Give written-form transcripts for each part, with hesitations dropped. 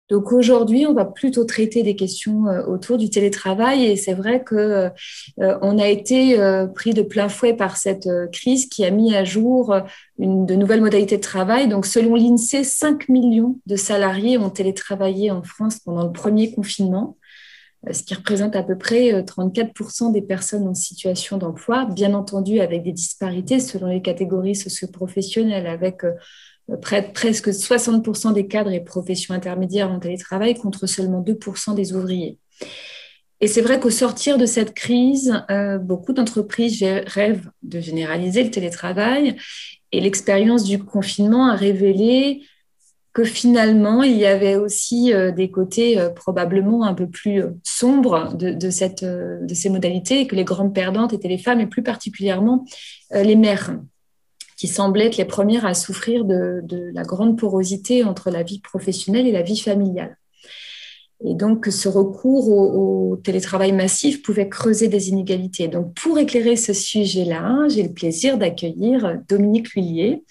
Donc aujourd'hui, on va plutôt traiter des questions autour du télétravail et c'est vrai que on a été pris de plein fouet par cette crise qui a mis à jour de nouvelles modalités de travail. Donc selon l'INSEE, 5 millions de salariés ont télétravaillé en France pendant le premier confinement, ce qui représente à peu près 34% des personnes en situation d'emploi, bien entendu avec des disparités selon les catégories socioprofessionnelles, avec presque 60% des cadres et professions intermédiaires en télétravail contre seulement 2% des ouvriers. Et c'est vrai qu'au sortir de cette crise, beaucoup d'entreprises rêvent de généraliser le télétravail et l'expérience du confinement a révélé que finalement, il y avait aussi des côtés probablement un peu plus sombres de ces modalités et que les grandes perdantes étaient les femmes et plus particulièrement les mères qui semblaient être les premières à souffrir de la grande porosité entre la vie professionnelle et la vie familiale. Et donc, ce recours au télétravail massif pouvait creuser des inégalités. Donc, pour éclairer ce sujet-là, j'ai le plaisir d'accueillir Dominique Lhuillier.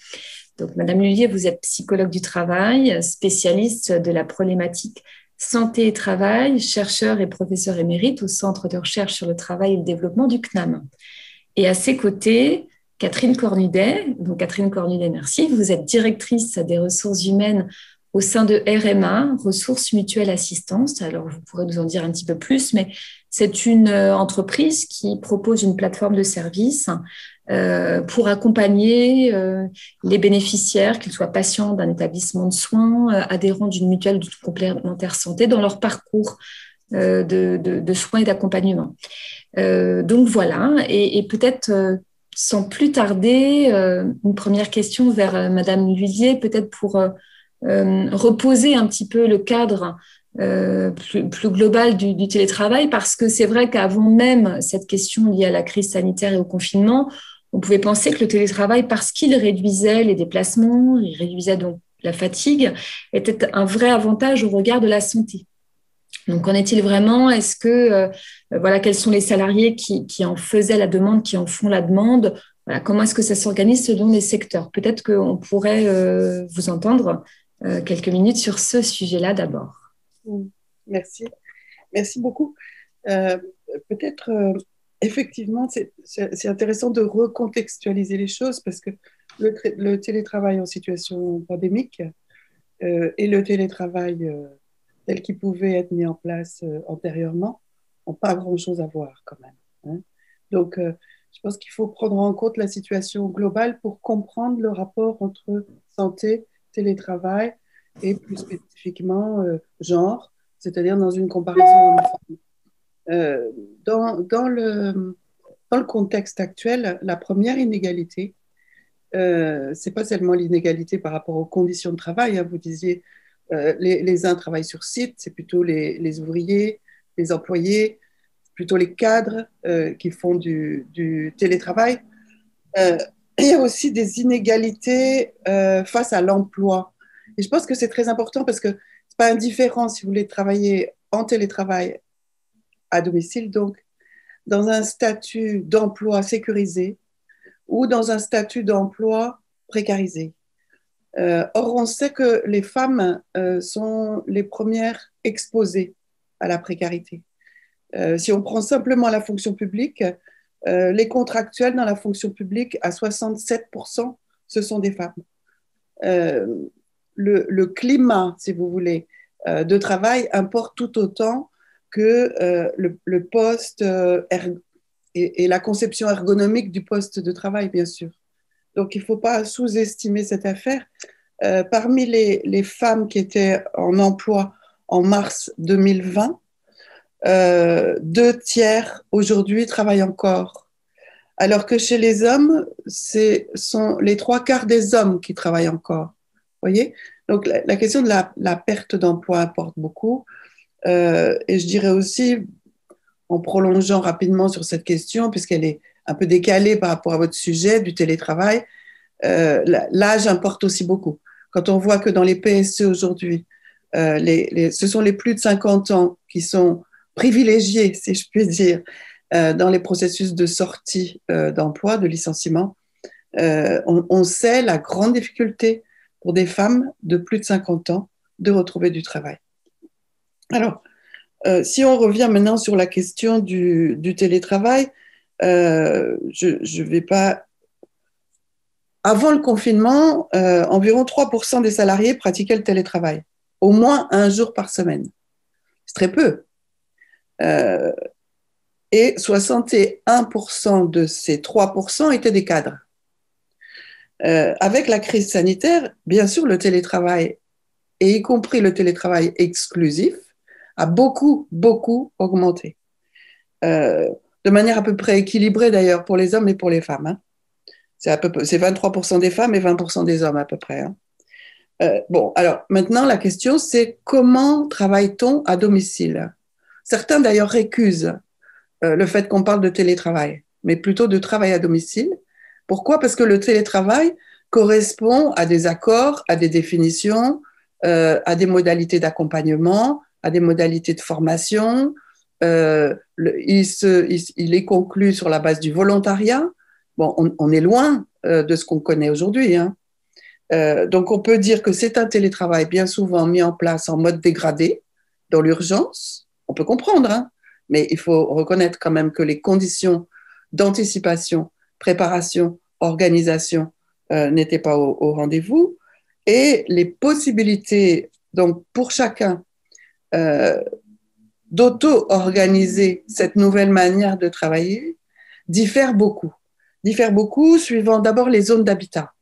Donc, Madame Lhuillier, vous êtes psychologue du travail, spécialiste de la problématique santé et travail, chercheur et professeur émérite au Centre de recherche sur le travail et le développement du CNAM. Et à ses côtés, Catherine Cornudet. Donc, Catherine Cornudet, merci. Vous êtes directrice des ressources humaines au sein de RMA, Ressources Mutuelles Assistance. Alors, vous pourrez nous en dire un petit peu plus, mais c'est une entreprise qui propose une plateforme de services pour accompagner les bénéficiaires, qu'ils soient patients d'un établissement de soins, adhérents d'une mutuelle de complémentaire santé, dans leur parcours de soins et d'accompagnement. Donc, voilà. Et peut-être sans plus tarder, une première question vers Madame Lhuillier, peut-être pour reposer un petit peu le cadre plus global du télétravail, parce que c'est vrai qu'avant même cette question liée à la crise sanitaire et au confinement, on pouvait penser que le télétravail, parce qu'il réduisait les déplacements, il réduisait donc la fatigue, était un vrai avantage au regard de la santé. Donc, qu'en est-il vraiment? Est-ce que, voilà, quels sont les salariés qui en faisaient la demande, qui en font la demande? Voilà, comment est-ce que ça s'organise selon les secteurs? Peut-être qu'on pourrait vous entendre quelques minutes sur ce sujet-là d'abord. Merci. Merci beaucoup. Euh, Peut-être, effectivement, c'est intéressant de recontextualiser les choses parce que le télétravail en situation pandémique et le télétravail tel qu'il pouvait être mis en place antérieurement n'ont pas grand-chose à voir quand même, hein. Donc, je pense qu'il faut prendre en compte la situation globale pour comprendre le rapport entre santé, télétravail et plus spécifiquement genre, c'est-à-dire dans une comparaison homme-femme. Euh, dans, dans le, dans le contexte actuel, la première inégalité, c'est pas seulement l'inégalité par rapport aux conditions de travail, hein. Vous disiez, les uns travaillent sur site, c'est plutôt les ouvriers, les employés, plutôt les cadres qui font du télétravail. Euh, il y a aussi des inégalités face à l'emploi. Et je pense que c'est très important parce que c'est pas indifférent si vous voulez travailler en télétravail à domicile, donc dans un statut d'emploi sécurisé ou dans un statut d'emploi précarisé. Or, on sait que les femmes sont les premières exposées à la précarité. Si on prend simplement la fonction publique, les contractuels dans la fonction publique, à 67%, ce sont des femmes. Euh, le climat, si vous voulez, de travail importe tout autant que le poste et la conception ergonomique du poste de travail, bien sûr. Donc, il ne faut pas sous-estimer cette affaire. Parmi les femmes qui étaient en emploi en mars 2020, 2 tiers aujourd'hui travaillent encore. Alors que chez les hommes, ce sont les 3 quarts des hommes qui travaillent encore. Vous voyez? Donc la question de la perte d'emploi importe beaucoup. Et je dirais aussi, en prolongeant rapidement sur cette question, puisqu'elle est un peu décalée par rapport à votre sujet du télétravail, l'âge importe aussi beaucoup. Quand on voit que dans les PSE aujourd'hui, ce sont les plus de 50 ans qui sont privilégiés, si je puis dire, dans les processus de sortie d'emploi, de licenciement, on sait la grande difficulté pour des femmes de plus de 50 ans de retrouver du travail. Alors, si on revient maintenant sur la question du télétravail, je vais pas... Avant le confinement, environ 3% des salariés pratiquaient le télétravail, au moins un jour par semaine. C'est très peu. Euh, et 61% de ces 3% étaient des cadres. Avec la crise sanitaire, bien sûr, le télétravail, et y compris le télétravail exclusif, a beaucoup, beaucoup augmenté. De manière à peu près équilibrée d'ailleurs pour les hommes et pour les femmes. Hein. C'est 23% des femmes et 20% des hommes à peu près. Hein. Bon, alors maintenant la question c'est comment travaille-t-on à domicile? Certains d'ailleurs récusent le fait qu'on parle de télétravail, mais plutôt de travail à domicile. Pourquoi? Parce que le télétravail correspond à des accords, à des définitions, à des modalités d'accompagnement, à des modalités de formation. Il est conclu sur la base du volontariat. Bon, on est loin de ce qu'on connaît aujourd'hui. Hein. Donc, on peut dire que c'est un télétravail bien souvent mis en place en mode dégradé, dans l'urgence. On peut comprendre, hein, mais il faut reconnaître quand même que les conditions d'anticipation, préparation, organisation n'étaient pas au rendez-vous. Et les possibilités, donc, pour chacun, d'auto-organiser cette nouvelle manière de travailler diffèrent beaucoup. Diffèrent beaucoup suivant d'abord les zones d'habitat.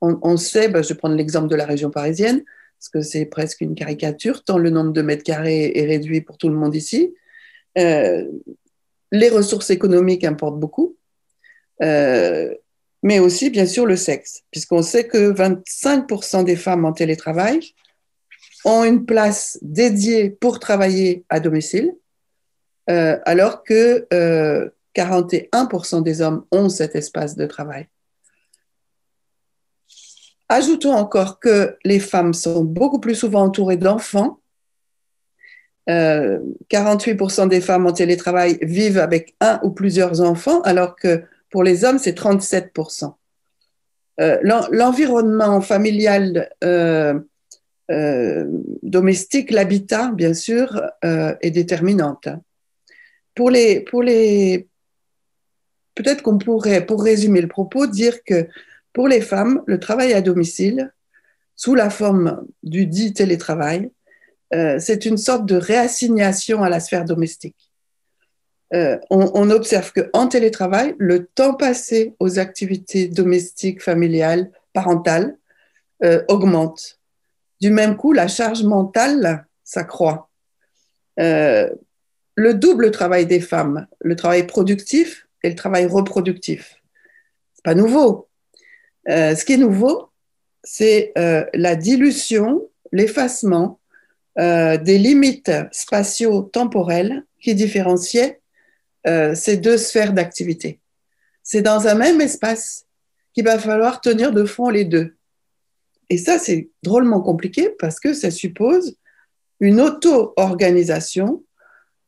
On sait, je vais prendre l'exemple de la région parisienne, parce que c'est presque une caricature, tant le nombre de mètres carrés est réduit pour tout le monde ici. Les ressources économiques importent beaucoup, mais aussi, bien sûr, le sexe, puisqu'on sait que 25% des femmes en télétravail ont une place dédiée pour travailler à domicile, alors que 41% des hommes ont cet espace de travail. Ajoutons encore que les femmes sont beaucoup plus souvent entourées d'enfants. 48% des femmes en télétravail vivent avec un ou plusieurs enfants, alors que pour les hommes, c'est 37%. L'environnement familial domestique, l'habitat, bien sûr, est déterminante. Peut-être qu'on pourrait, pour résumer le propos, dire que pour les femmes, le travail à domicile, sous la forme du dit télétravail, c'est une sorte de réassignation à la sphère domestique. On observe qu'en télétravail, le temps passé aux activités domestiques, familiales, parentales augmente. Du même coup, la charge mentale s'accroît. Le double travail des femmes, le travail productif et le travail reproductif, c'est pas nouveau. Ce qui est nouveau, c'est la dilution, l'effacement des limites spatio-temporelles qui différenciaient ces deux sphères d'activité. C'est dans un même espace qu'il va falloir tenir de front les deux. Et ça, c'est drôlement compliqué parce que ça suppose une auto-organisation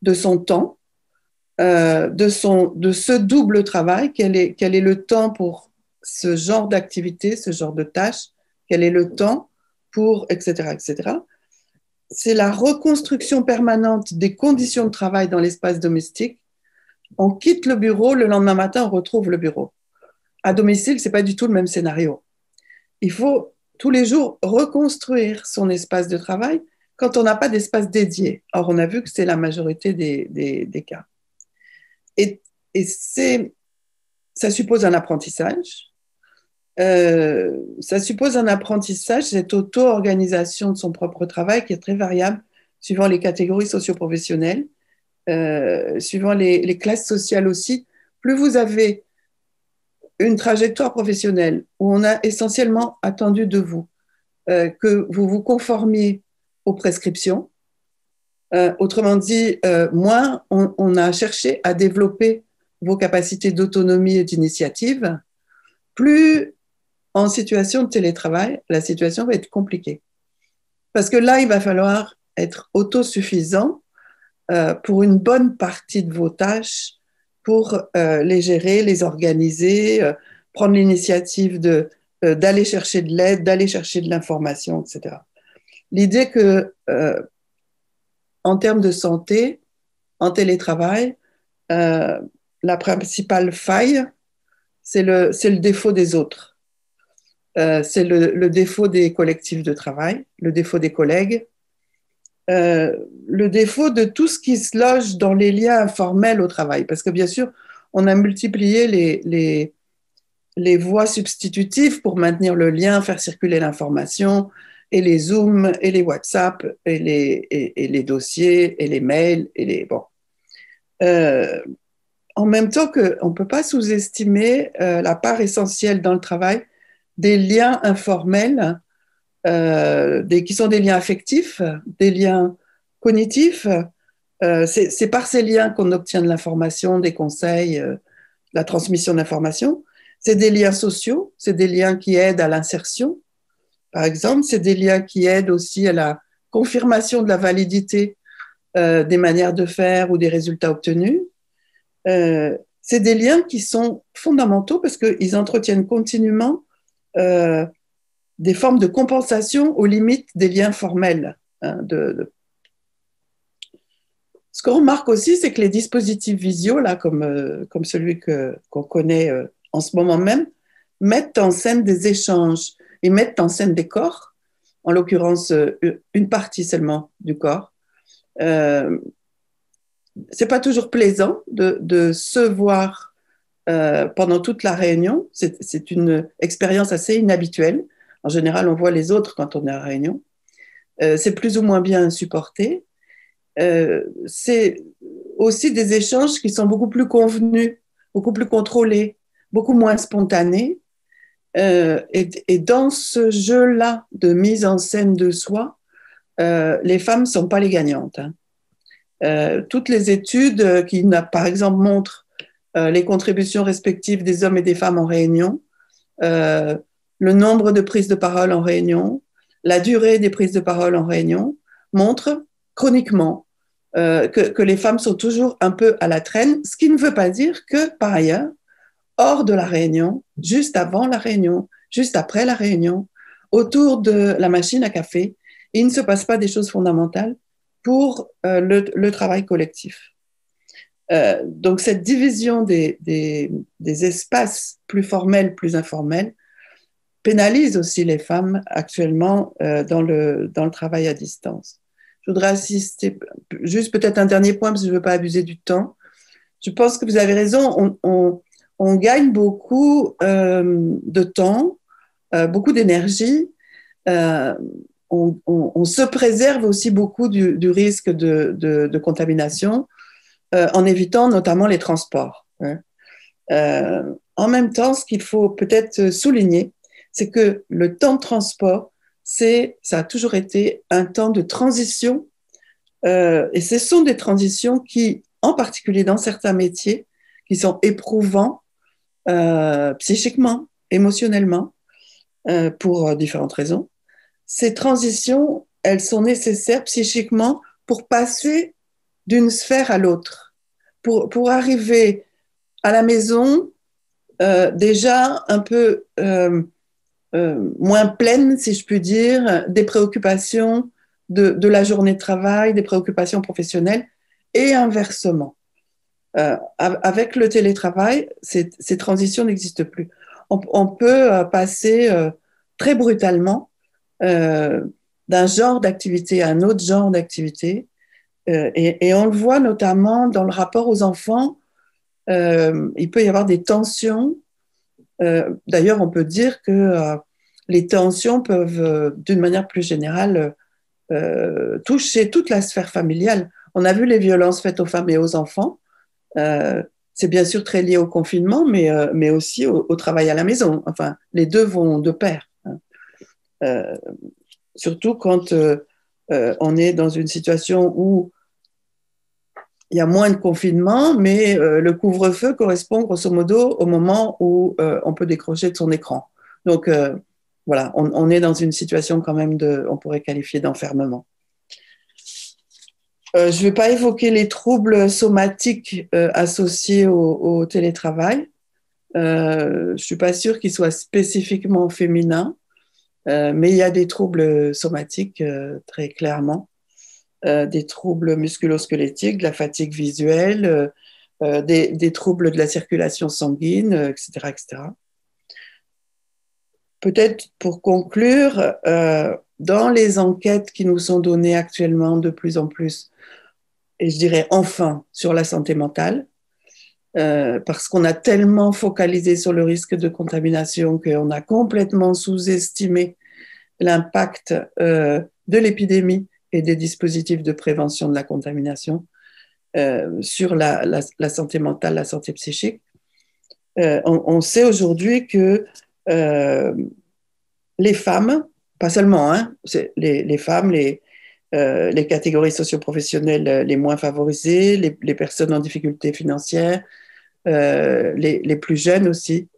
de son temps, de ce double travail, quel est le temps pour ce genre d'activité, ce genre de tâche, quel est le temps pour, etc., etc. C'est la reconstruction permanente des conditions de travail dans l'espace domestique. On quitte le bureau, le lendemain matin, on retrouve le bureau. À domicile, ce n'est pas du tout le même scénario. Il faut tous les jours reconstruire son espace de travail quand on n'a pas d'espace dédié. Or, on a vu que c'est la majorité des cas. Et ça suppose un apprentissage. Ça suppose un apprentissage, cette auto-organisation de son propre travail qui est très variable suivant les catégories socio-professionnelles, suivant les classes sociales aussi. Plus vous avez une trajectoire professionnelle où on a essentiellement attendu de vous que vous vous conformiez aux prescriptions, autrement dit, moins on a cherché à développer vos capacités d'autonomie et d'initiative, plus en situation de télétravail, la situation va être compliquée. Parce que là, il va falloir être autosuffisant pour une bonne partie de vos tâches, pour les gérer, les organiser, prendre l'initiative d'aller chercher de l'aide, d'aller chercher de l'information, etc. L'idée que en termes de santé, en télétravail, la principale faille, c'est le défaut des autres. C'est le défaut des collectifs de travail, le défaut des collègues, le défaut de tout ce qui se loge dans les liens informels au travail. Parce que bien sûr, on a multiplié les voies substitutives pour maintenir le lien, faire circuler l'information, et les Zooms, et les WhatsApp, et les dossiers, et les mails, bon. En même temps qu'on ne peut pas sous-estimer la part essentielle dans le travail des liens informels, qui sont des liens affectifs, des liens cognitifs. C'est par ces liens qu'on obtient de l'information, des conseils, la transmission d'informations. C'est des liens sociaux, c'est des liens qui aident à l'insertion, par exemple. C'est des liens qui aident aussi à la confirmation de la validité des manières de faire ou des résultats obtenus. C'est des liens qui sont fondamentaux parce qu'ils entretiennent continuellement des formes de compensation aux limites des liens formels. Ce qu'on remarque aussi, c'est que les dispositifs visio, là, comme celui qu'on connaît en ce moment même, mettent en scène des échanges. Ils mettent en scène des corps, en l'occurrence une partie seulement du corps. C'est pas toujours plaisant de se voir pendant toute la réunion. C'est une expérience assez inhabituelle. En général, on voit les autres quand on est à réunion. C'est plus ou moins bien supporté. C'est aussi des échanges qui sont beaucoup plus convenus, beaucoup plus contrôlés, beaucoup moins spontanés. Et dans ce jeu-là de mise en scène de soi, les femmes ne sont pas les gagnantes. Toutes les études qui, par exemple, montrent les contributions respectives des hommes et des femmes en réunion, le nombre de prises de parole en réunion, la durée des prises de parole en réunion, montrent chroniquement que les femmes sont toujours un peu à la traîne, ce qui ne veut pas dire que, par ailleurs, hors de la réunion, juste avant la réunion, juste après la réunion, autour de la machine à café, il ne se passe pas des choses fondamentales pour le travail collectif. Donc cette division des espaces plus formels, plus informels, pénalise aussi les femmes actuellement dans le travail à distance. Je voudrais insister, juste peut-être un dernier point, parce que je ne veux pas abuser du temps. Je pense que vous avez raison, on gagne beaucoup de temps, beaucoup d'énergie, on se préserve aussi beaucoup du risque de contamination en évitant notamment les transports. En même temps, ce qu'il faut peut-être souligner, c'est que le temps de transport, ça a toujours été un temps de transition et ce sont des transitions qui, en particulier dans certains métiers, qui sont éprouvants psychiquement, émotionnellement, pour différentes raisons. Ces transitions, elles sont nécessaires psychiquement pour passer d'une sphère à l'autre, pour arriver à la maison déjà un peu moins pleine, si je puis dire, des préoccupations de la journée de travail, des préoccupations professionnelles, et inversement. Avec le télétravail, ces transitions n'existent plus. On peut passer très brutalement d'un genre d'activité à un autre genre d'activité, et on le voit notamment dans le rapport aux enfants. Il peut y avoir des tensions. D'ailleurs, on peut dire que les tensions peuvent, d'une manière plus générale, toucher toute la sphère familiale. On a vu les violences faites aux femmes et aux enfants. C'est bien sûr très lié au confinement, mais aussi au travail à la maison. Enfin, les deux vont de pair. Surtout quand on est dans une situation où il y a moins de confinement, mais le couvre-feu correspond grosso modo au moment où on peut décrocher de son écran. Donc voilà, on est dans une situation quand même on pourrait qualifier d'enfermement. Je ne vais pas évoquer les troubles somatiques associés au télétravail. Je ne suis pas sûre qu'ils soient spécifiquement féminins, mais il y a des troubles somatiques très clairement. des troubles musculo-squelettiques, de la fatigue visuelle, des troubles de la circulation sanguine, etc., etc. Peut-être pour conclure, dans les enquêtes qui nous sont données actuellement de plus en plus, et je dirais enfin, sur la santé mentale, parce qu'on a tellement focalisé sur le risque de contamination qu'on a complètement sous-estimé l'impact de l'épidémie et des dispositifs de prévention de la contamination sur la santé mentale, la santé psychique. On sait aujourd'hui que les femmes, pas seulement, hein, les femmes, les catégories socio-professionnelles les moins favorisées, les personnes en difficulté financière, les plus jeunes aussi,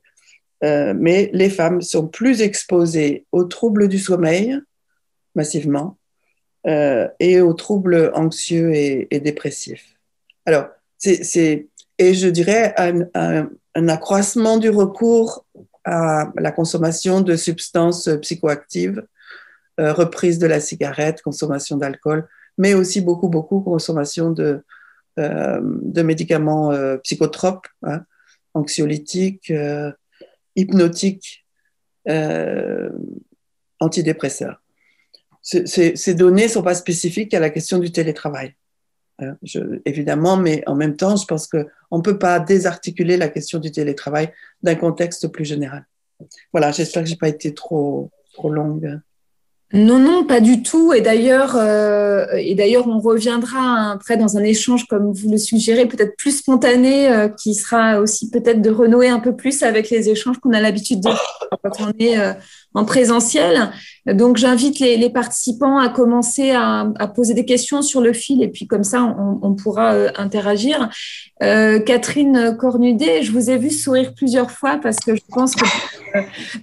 mais les femmes sont plus exposées aux troubles du sommeil, massivement, et aux troubles anxieux et dépressifs. Alors, et je dirais un accroissement du recours à la consommation de substances psychoactives, reprise de la cigarette, consommation d'alcool, mais aussi beaucoup consommation de médicaments psychotropes, hein, anxiolytiques, hypnotiques, antidépresseurs. Ces données ne sont pas spécifiques à la question du télétravail. Évidemment, mais en même temps, je pense qu'on ne peut pas désarticuler la question du télétravail d'un contexte plus général. Voilà, j'espère que je n'ai pas été trop longue. Non, pas du tout. Et d'ailleurs, on reviendra après dans un échange, comme vous le suggérez, peut-être plus spontané, qui sera aussi peut-être de renouer un peu plus avec les échanges qu'on a l'habitude de faire quand on est en présentiel. Donc, j'invite les participants à commencer à poser des questions sur le fil et puis comme ça, on pourra interagir. Catherine Cornudet, je vous ai vu sourire plusieurs fois parce que je pense que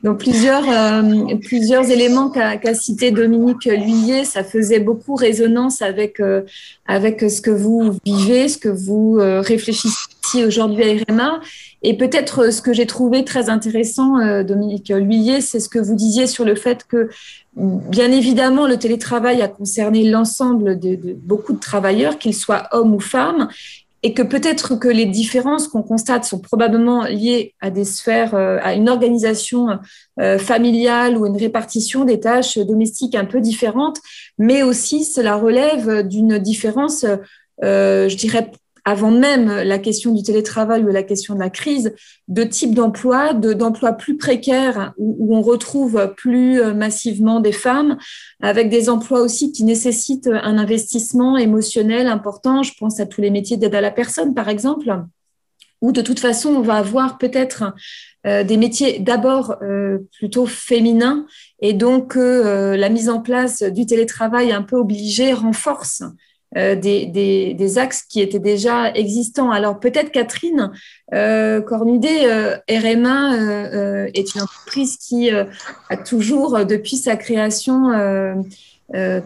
dans plusieurs éléments qu'a cité Dominique Lhuillier, ça faisait beaucoup résonance avec ce que vous vivez, ce que vous réfléchissez aujourd'hui à RMA. Et peut-être ce que j'ai trouvé très intéressant, Dominique Lhuillier, c'est ce que vous disiez sur le fait que, bien évidemment, le télétravail a concerné l'ensemble de beaucoup de travailleurs, qu'ils soient hommes ou femmes, et que peut-être que les différences qu'on constate sont probablement liées à des sphères, à une organisation familiale ou une répartition des tâches domestiques un peu différentes, mais aussi cela relève d'une différence, je dirais, avant même la question du télétravail ou la question de la crise, de type d'emploi, d'emplois plus précaires où on retrouve plus massivement des femmes, avec des emplois aussi qui nécessitent un investissement émotionnel important. Je pense à tous les métiers d'aide à la personne, par exemple, où de toute façon, on va avoir peut-être des métiers d'abord plutôt féminins et donc la mise en place du télétravail un peu obligé renforce des axes qui étaient déjà existants. Alors peut-être Catherine Cornudet, RMA est une entreprise qui a toujours, depuis sa création,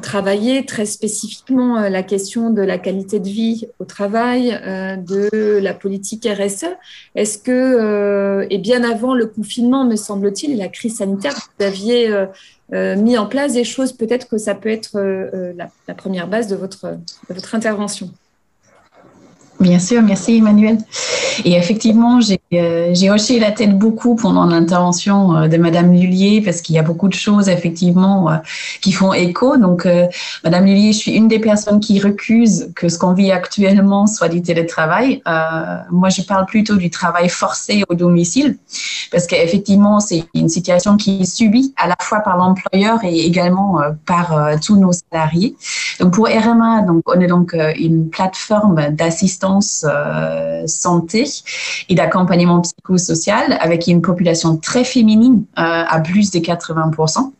travaillé très spécifiquement la question de la qualité de vie au travail, de la politique RSE. Est-ce que, et bien avant le confinement, me semble-t-il, et la crise sanitaire, vous aviez mis en place des choses, peut-être que ça peut être la première base de votre intervention. Bien sûr, merci Emmanuel. Et effectivement, j'ai hoché la tête beaucoup pendant l'intervention de Madame Lhuillier parce qu'il y a beaucoup de choses effectivement qui font écho. Donc, Madame Lhuillier, je suis une des personnes qui recuse que ce qu'on vit actuellement soit du télétravail. Moi, je parle plutôt du travail forcé au domicile parce qu'effectivement, c'est une situation qui est subie à la fois par l'employeur et également par tous nos salariés. Donc, pour RMA, donc, on est donc une plateforme d'assistance santé et d'accompagnement psychosocial avec une population très féminine à plus de 80%.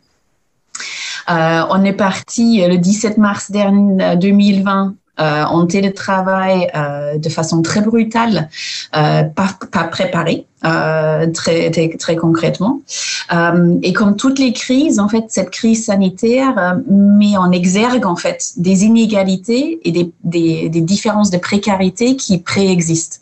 On est parti le 17 mars 2020 en télétravail de façon très brutale, pas préparée. très concrètement. Et comme toutes les crises, en fait, cette crise sanitaire met en exergue en fait des inégalités et des différences de précarité qui préexistent.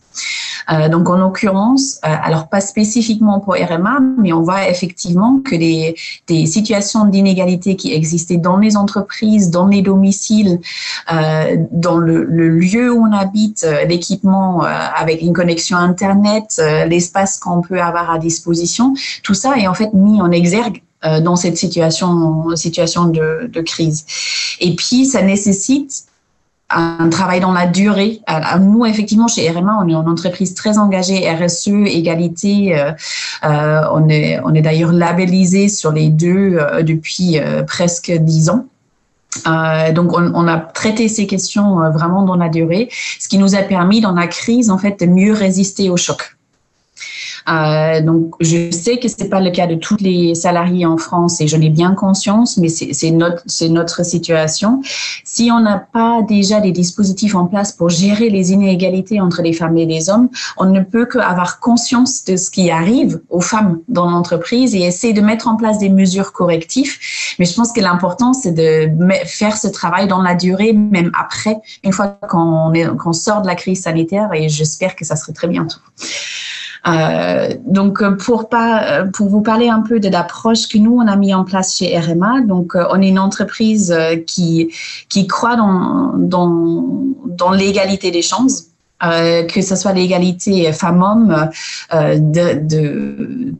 Donc, en l'occurrence, alors pas spécifiquement pour RMA, mais on voit effectivement que des situations d'inégalité qui existaient dans les entreprises, dans les domiciles, dans le lieu où on habite, l'équipement avec une connexion Internet, l'espace qu'on peut avoir à disposition, tout ça est en fait mis en exergue dans cette situation de crise. Et puis, ça nécessite un travail dans la durée. Nous, effectivement, chez RMA, on est une entreprise très engagée, RSE, égalité. On est d'ailleurs labellisé sur les deux depuis presque 10 ans. Donc, on a traité ces questions vraiment dans la durée, ce qui nous a permis, dans la crise, en fait, de mieux résister au choc. Donc, je sais que c'est pas le cas de tous les salariés en France et j'en ai bien conscience, mais c'est notre situation. Si on n'a pas déjà des dispositifs en place pour gérer les inégalités entre les femmes et les hommes, on ne peut qu'avoir conscience de ce qui arrive aux femmes dans l'entreprise et essayer de mettre en place des mesures correctives. Mais je pense que l'important, c'est de faire ce travail dans la durée, même après, une fois qu'on sort de la crise sanitaire, et j'espère que ça serait très bientôt. Donc, pour vous parler un peu de l'approche que nous, on a mis en place chez RMA, donc, on est une entreprise qui croit dans l'égalité des chances, que ce soit l'égalité femmes-hommes,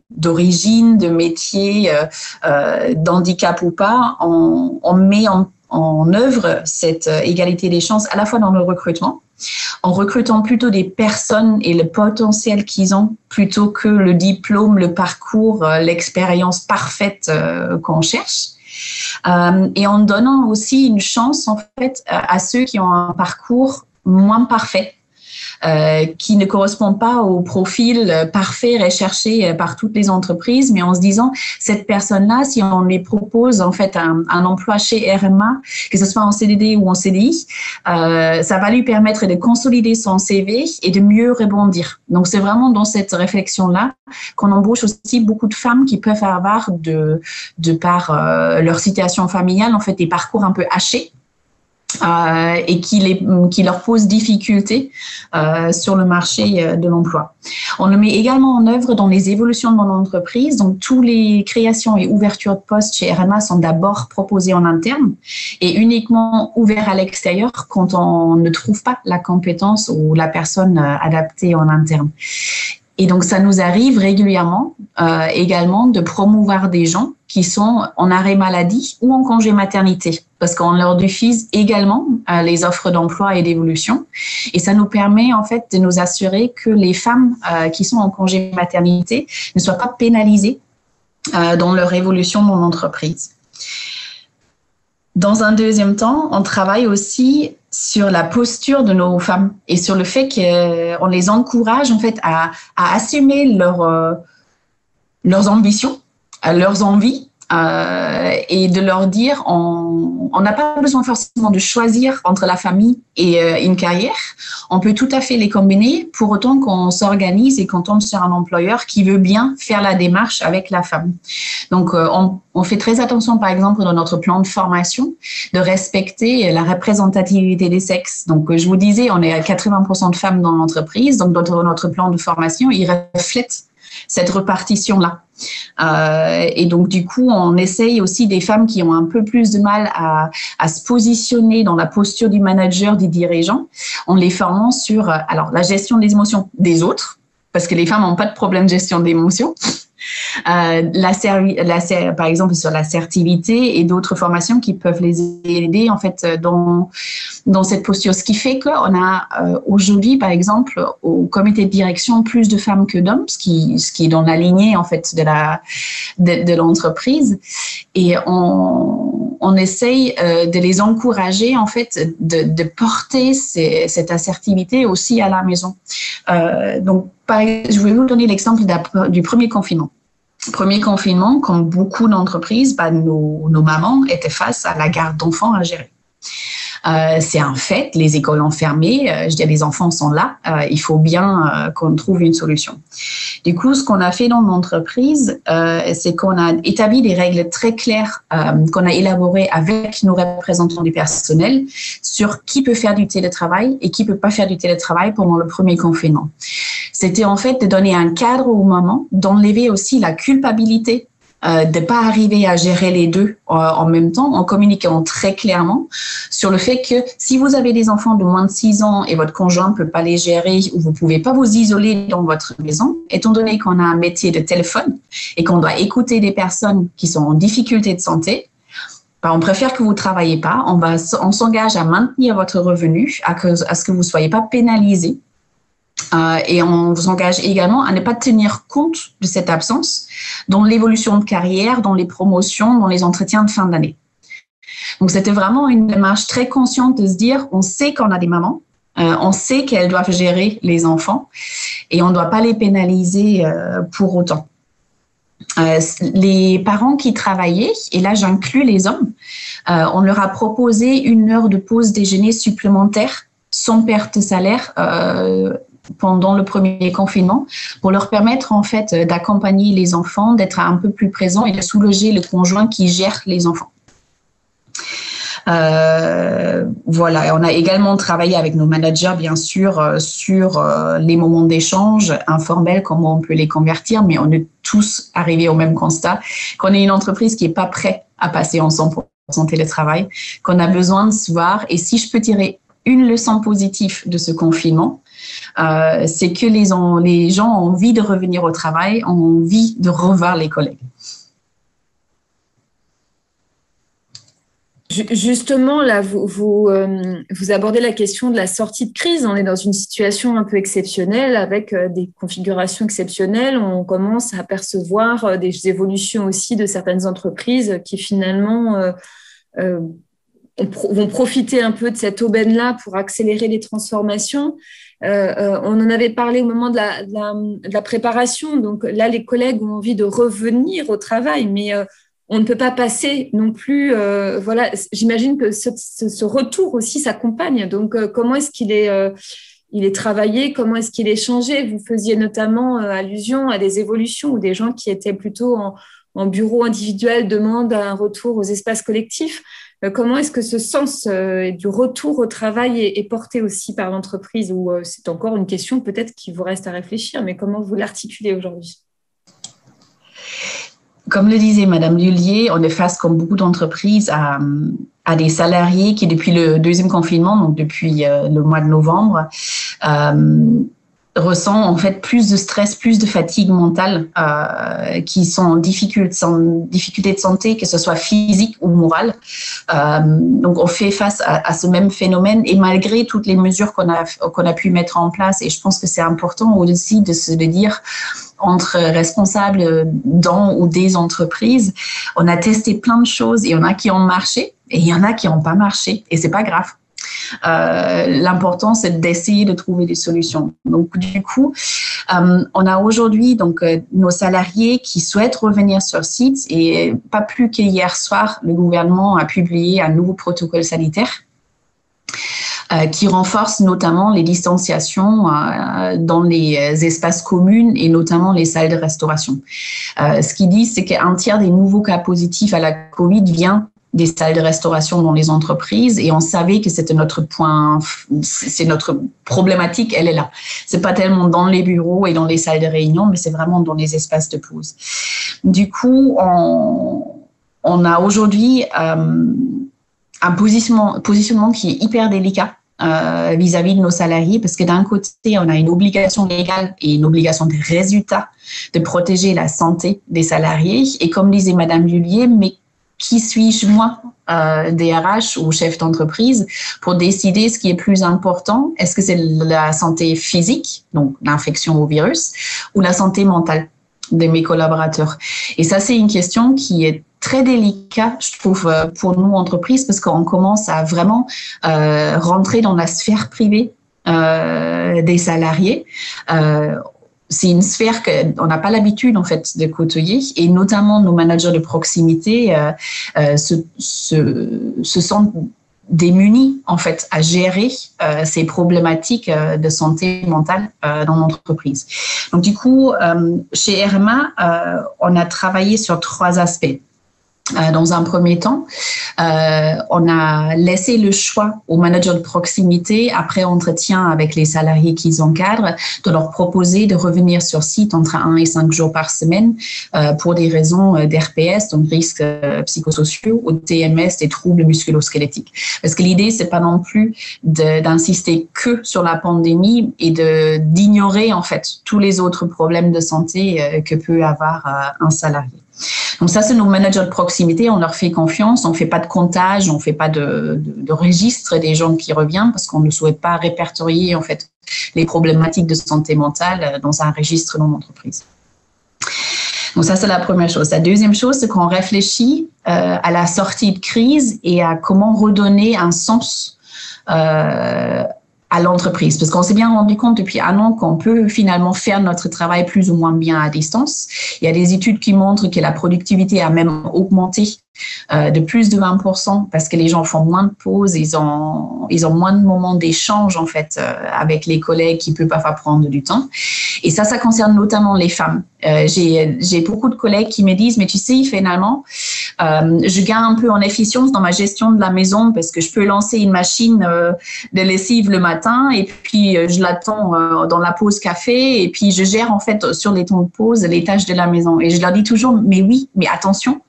d'origine, de métier, d'handicap ou pas. On met en œuvre cette égalité des chances à la fois dans le recrutement, en recrutant plutôt des personnes et le potentiel qu'ils ont plutôt que le diplôme, le parcours, l'expérience parfaite qu'on cherche. Et en donnant aussi une chance en fait à ceux qui ont un parcours moins parfait. Qui ne correspond pas au profil parfait recherché par toutes les entreprises, mais en se disant, cette personne-là, si on lui propose en fait un emploi chez RMA, que ce soit en CDD ou en CDI, ça va lui permettre de consolider son CV et de mieux rebondir. Donc, c'est vraiment dans cette réflexion-là qu'on embauche aussi beaucoup de femmes qui peuvent avoir, de par leur situation familiale, en fait, des parcours un peu hachés. Et qui leur pose difficulté sur le marché de l'emploi. On le met également en œuvre dans les évolutions de mon entreprise. Donc, toutes les créations et ouvertures de postes chez RMA sont d'abord proposées en interne et uniquement ouvertes à l'extérieur quand on ne trouve pas la compétence ou la personne adaptée en interne. Et donc, ça nous arrive régulièrement également de promouvoir des gens qui sont en arrêt maladie ou en congé maternité, parce qu'on leur diffuse également les offres d'emploi et d'évolution. Et ça nous permet en fait de nous assurer que les femmes qui sont en congé maternité ne soient pas pénalisées dans leur évolution dans l'entreprise. Dans un deuxième temps, on travaille aussi sur la posture de nos femmes et sur le fait qu'on les encourage en fait à assumer leurs ambitions, leurs envies, et de leur dire on n'a pas besoin forcément de choisir entre la famille et une carrière. On peut tout à fait les combiner pour autant qu'on s'organise et qu'on tombe sur un employeur qui veut bien faire la démarche avec la femme. Donc, on fait très attention, par exemple, dans notre plan de formation, de respecter la représentativité des sexes. Donc, je vous disais, on est à 80% de femmes dans l'entreprise. Donc, notre plan de formation, il reflète cette répartition-là. Et donc, du coup, on essaye aussi des femmes qui ont un peu plus de mal à se positionner dans la posture du manager, du dirigeant, en les formant sur la gestion des émotions des autres, parce que les femmes n'ont pas de problème de gestion d'émotions. Par exemple sur l'assertivité et d'autres formations qui peuvent les aider en fait dans cette posture. Ce qui fait qu'on a aujourd'hui, par exemple, au comité de direction, plus de femmes que d'hommes, ce qui est dans la lignée en fait de l'entreprise. Et on essaye de les encourager en fait de porter cette assertivité aussi à la maison. Donc, je vais vous donner l'exemple du premier confinement. Premier confinement, comme beaucoup d'entreprises, nos mamans étaient face à la garde d'enfants à gérer. C'est un fait, les écoles ont fermé, les enfants sont là, il faut bien qu'on trouve une solution. Du coup, ce qu'on a fait dans l'entreprise, c'est qu'on a établi des règles très claires qu'on a élaborées avec nos représentants du personnel sur qui peut faire du télétravail et qui peut pas faire du télétravail pendant le premier confinement. C'était en fait de donner un cadre aux mamans, d'enlever aussi la culpabilité de pas arriver à gérer les deux en même temps, en communiquant très clairement sur le fait que si vous avez des enfants de moins de 6 ans et votre conjoint ne peut pas les gérer ou vous pouvez pas vous isoler dans votre maison, étant donné qu'on a un métier de téléphone et qu'on doit écouter des personnes qui sont en difficulté de santé, on préfère que vous ne travaillez pas, on s'engage à maintenir votre revenu, à ce que vous ne soyez pas pénalisé. Et on vous engage également à ne pas tenir compte de cette absence dans l'évolution de carrière, dans les promotions, dans les entretiens de fin d'année. Donc, c'était vraiment une démarche très consciente de se dire, on sait qu'on a des mamans, on sait qu'elles doivent gérer les enfants et on ne doit pas les pénaliser pour autant. Les parents qui travaillaient, et là j'inclus les hommes, on leur a proposé 1 heure de pause déjeuner supplémentaire sans perte de salaire pendant le premier confinement pour leur permettre en fait d'accompagner les enfants, d'être un peu plus présents et de soulager le conjoint qui gère les enfants. Voilà, et on a également travaillé avec nos managers, bien sûr, sur les moments d'échange informels, comment on peut les convertir, mais on est tous arrivés au même constat, qu'on est une entreprise qui n'est pas prête à passer en 100% télétravail, qu'on a besoin de se voir. Et si je peux tirer une leçon positive de ce confinement, c'est que les gens ont envie de revenir au travail, ont envie de revoir les collègues. Justement, là, vous abordez la question de la sortie de crise. On est dans une situation un peu exceptionnelle avec des configurations exceptionnelles. On commence à percevoir des évolutions aussi de certaines entreprises qui finalement vont profiter un peu de cette aubaine-là pour accélérer les transformations. On en avait parlé au moment de la préparation. Donc là, les collègues ont envie de revenir au travail, mais on ne peut pas passer non plus. Voilà, j'imagine que ce retour aussi s'accompagne. Donc, comment est-ce qu'il est travaillé? Comment est-ce qu'il est changé? Vous faisiez notamment allusion à des évolutions où des gens qui étaient plutôt en bureau individuel demandent un retour aux espaces collectifs. Comment est-ce que ce sens du retour au travail est porté aussi par l'entreprise? Ou c'est encore une question peut-être qui vous reste à réfléchir, mais comment vous l'articulez aujourd'hui? Comme le disait Madame Lhuillier, on est face, comme beaucoup d'entreprises, à des salariés qui, depuis le deuxième confinement, donc depuis le mois de novembre, ressent en fait plus de stress, plus de fatigue mentale, qui sont en difficulté de santé, que ce soit physique ou morale. Donc, on fait face à ce même phénomène et malgré toutes les mesures qu'on a pu mettre en place, et je pense que c'est important aussi de dire entre responsables dans ou des entreprises, on a testé plein de choses et il y en a qui ont marché et il y en a qui n'ont pas marché et c'est pas grave. L'important, c'est d'essayer de trouver des solutions. Donc, du coup, on a aujourd'hui nos salariés qui souhaitent revenir sur site et pas plus qu'hier soir, le gouvernement a publié un nouveau protocole sanitaire qui renforce notamment les distanciations dans les espaces communs et notamment les salles de restauration. Ce qu'ils disent, c'est qu'un tiers des nouveaux cas positifs à la Covid vient des salles de restauration dans les entreprises et on savait que c'était notre point, c'est notre problématique, elle est là. C'est pas tellement dans les bureaux et dans les salles de réunion, mais c'est vraiment dans les espaces de pause. Du coup, on a aujourd'hui un positionnement qui est hyper délicat vis-à-vis de nos salariés parce que d'un côté, on a une obligation légale et une obligation de résultat de protéger la santé des salariés et comme disait Madame Lhuillier, mais qui suis-je moi, DRH ou chef d'entreprise, pour décider ce qui est plus important? Est-ce que c'est la santé physique, donc l'infection au virus, ou la santé mentale de mes collaborateurs? Et ça, c'est une question qui est très délicate, je trouve, pour nous, entreprises, parce qu'on commence à vraiment rentrer dans la sphère privée des salariés. C'est une sphère qu'on n'a pas l'habitude en fait de côtoyer et notamment nos managers de proximité se sentent démunis en fait à gérer ces problématiques de santé mentale dans l'entreprise. Donc du coup, chez RMA, on a travaillé sur 3 aspects. Dans un premier temps, on a laissé le choix aux managers de proximité, après entretien avec les salariés qu'ils encadrent, de leur proposer de revenir sur site entre 1 et 5 jours par semaine pour des raisons d'RPS, donc risques psychosociaux, ou TMS, des troubles musculo-squelettiques. Parce que l'idée, c'est pas non plus d'insister que sur la pandémie et d'ignorer en fait tous les autres problèmes de santé que peut avoir un salarié. Donc ça, c'est nos managers de proximité, on leur fait confiance, on ne fait pas de comptage, on ne fait pas de registre des gens qui reviennent parce qu'on ne souhaite pas répertorier en fait les problématiques de santé mentale dans un registre dans l'entreprise. Donc ça, c'est la première chose. La deuxième chose, c'est qu'on réfléchit à la sortie de crise et à comment redonner un sens à l'entreprise, parce qu'on s'est bien rendu compte depuis 1 an qu'on peut finalement faire notre travail plus ou moins bien à distance. Il y a des études qui montrent que la productivité a même augmenté de plus de 20% parce que les gens font moins de pauses, ils ont moins de moments d'échange en fait avec les collègues qui peuvent parfois prendre du temps. Et ça concerne notamment les femmes. J'ai beaucoup de collègues qui me disent, mais tu sais, finalement, je gagne un peu en efficience dans ma gestion de la maison parce que je peux lancer une machine de lessive le matin et puis je l'attends dans la pause café et puis je gère en fait sur les temps de pause les tâches de la maison. Et je leur dis toujours, mais oui, mais attention,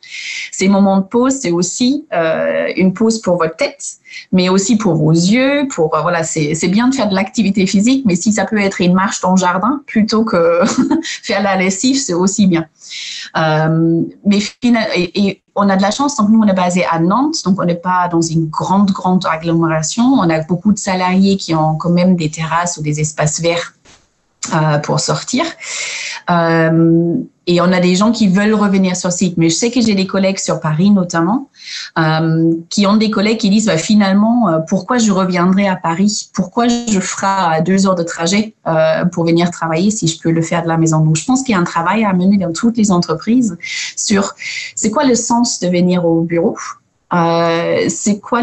ces moments de pause, c'est aussi une pause pour votre tête, mais aussi pour vos yeux, voilà, c'est bien de faire de l'activité physique, mais si ça peut être une marche dans le jardin plutôt que faire la lessive, c'est aussi bien. Et on a de la chance, donc nous on est basé à Nantes, donc on n'est pas dans une grande agglomération. On a beaucoup de salariés qui ont quand même des terrasses ou des espaces verts pour sortir. Et on a des gens qui veulent revenir sur site. Mais je sais que j'ai des collègues sur Paris notamment qui ont des collègues qui disent finalement pourquoi je reviendrai à Paris, pourquoi je ferai 2 heures de trajet pour venir travailler si je peux le faire de la maison. Donc je pense qu'il y a un travail à mener dans toutes les entreprises sur c'est quoi le sens de venir au bureau. C'est quoi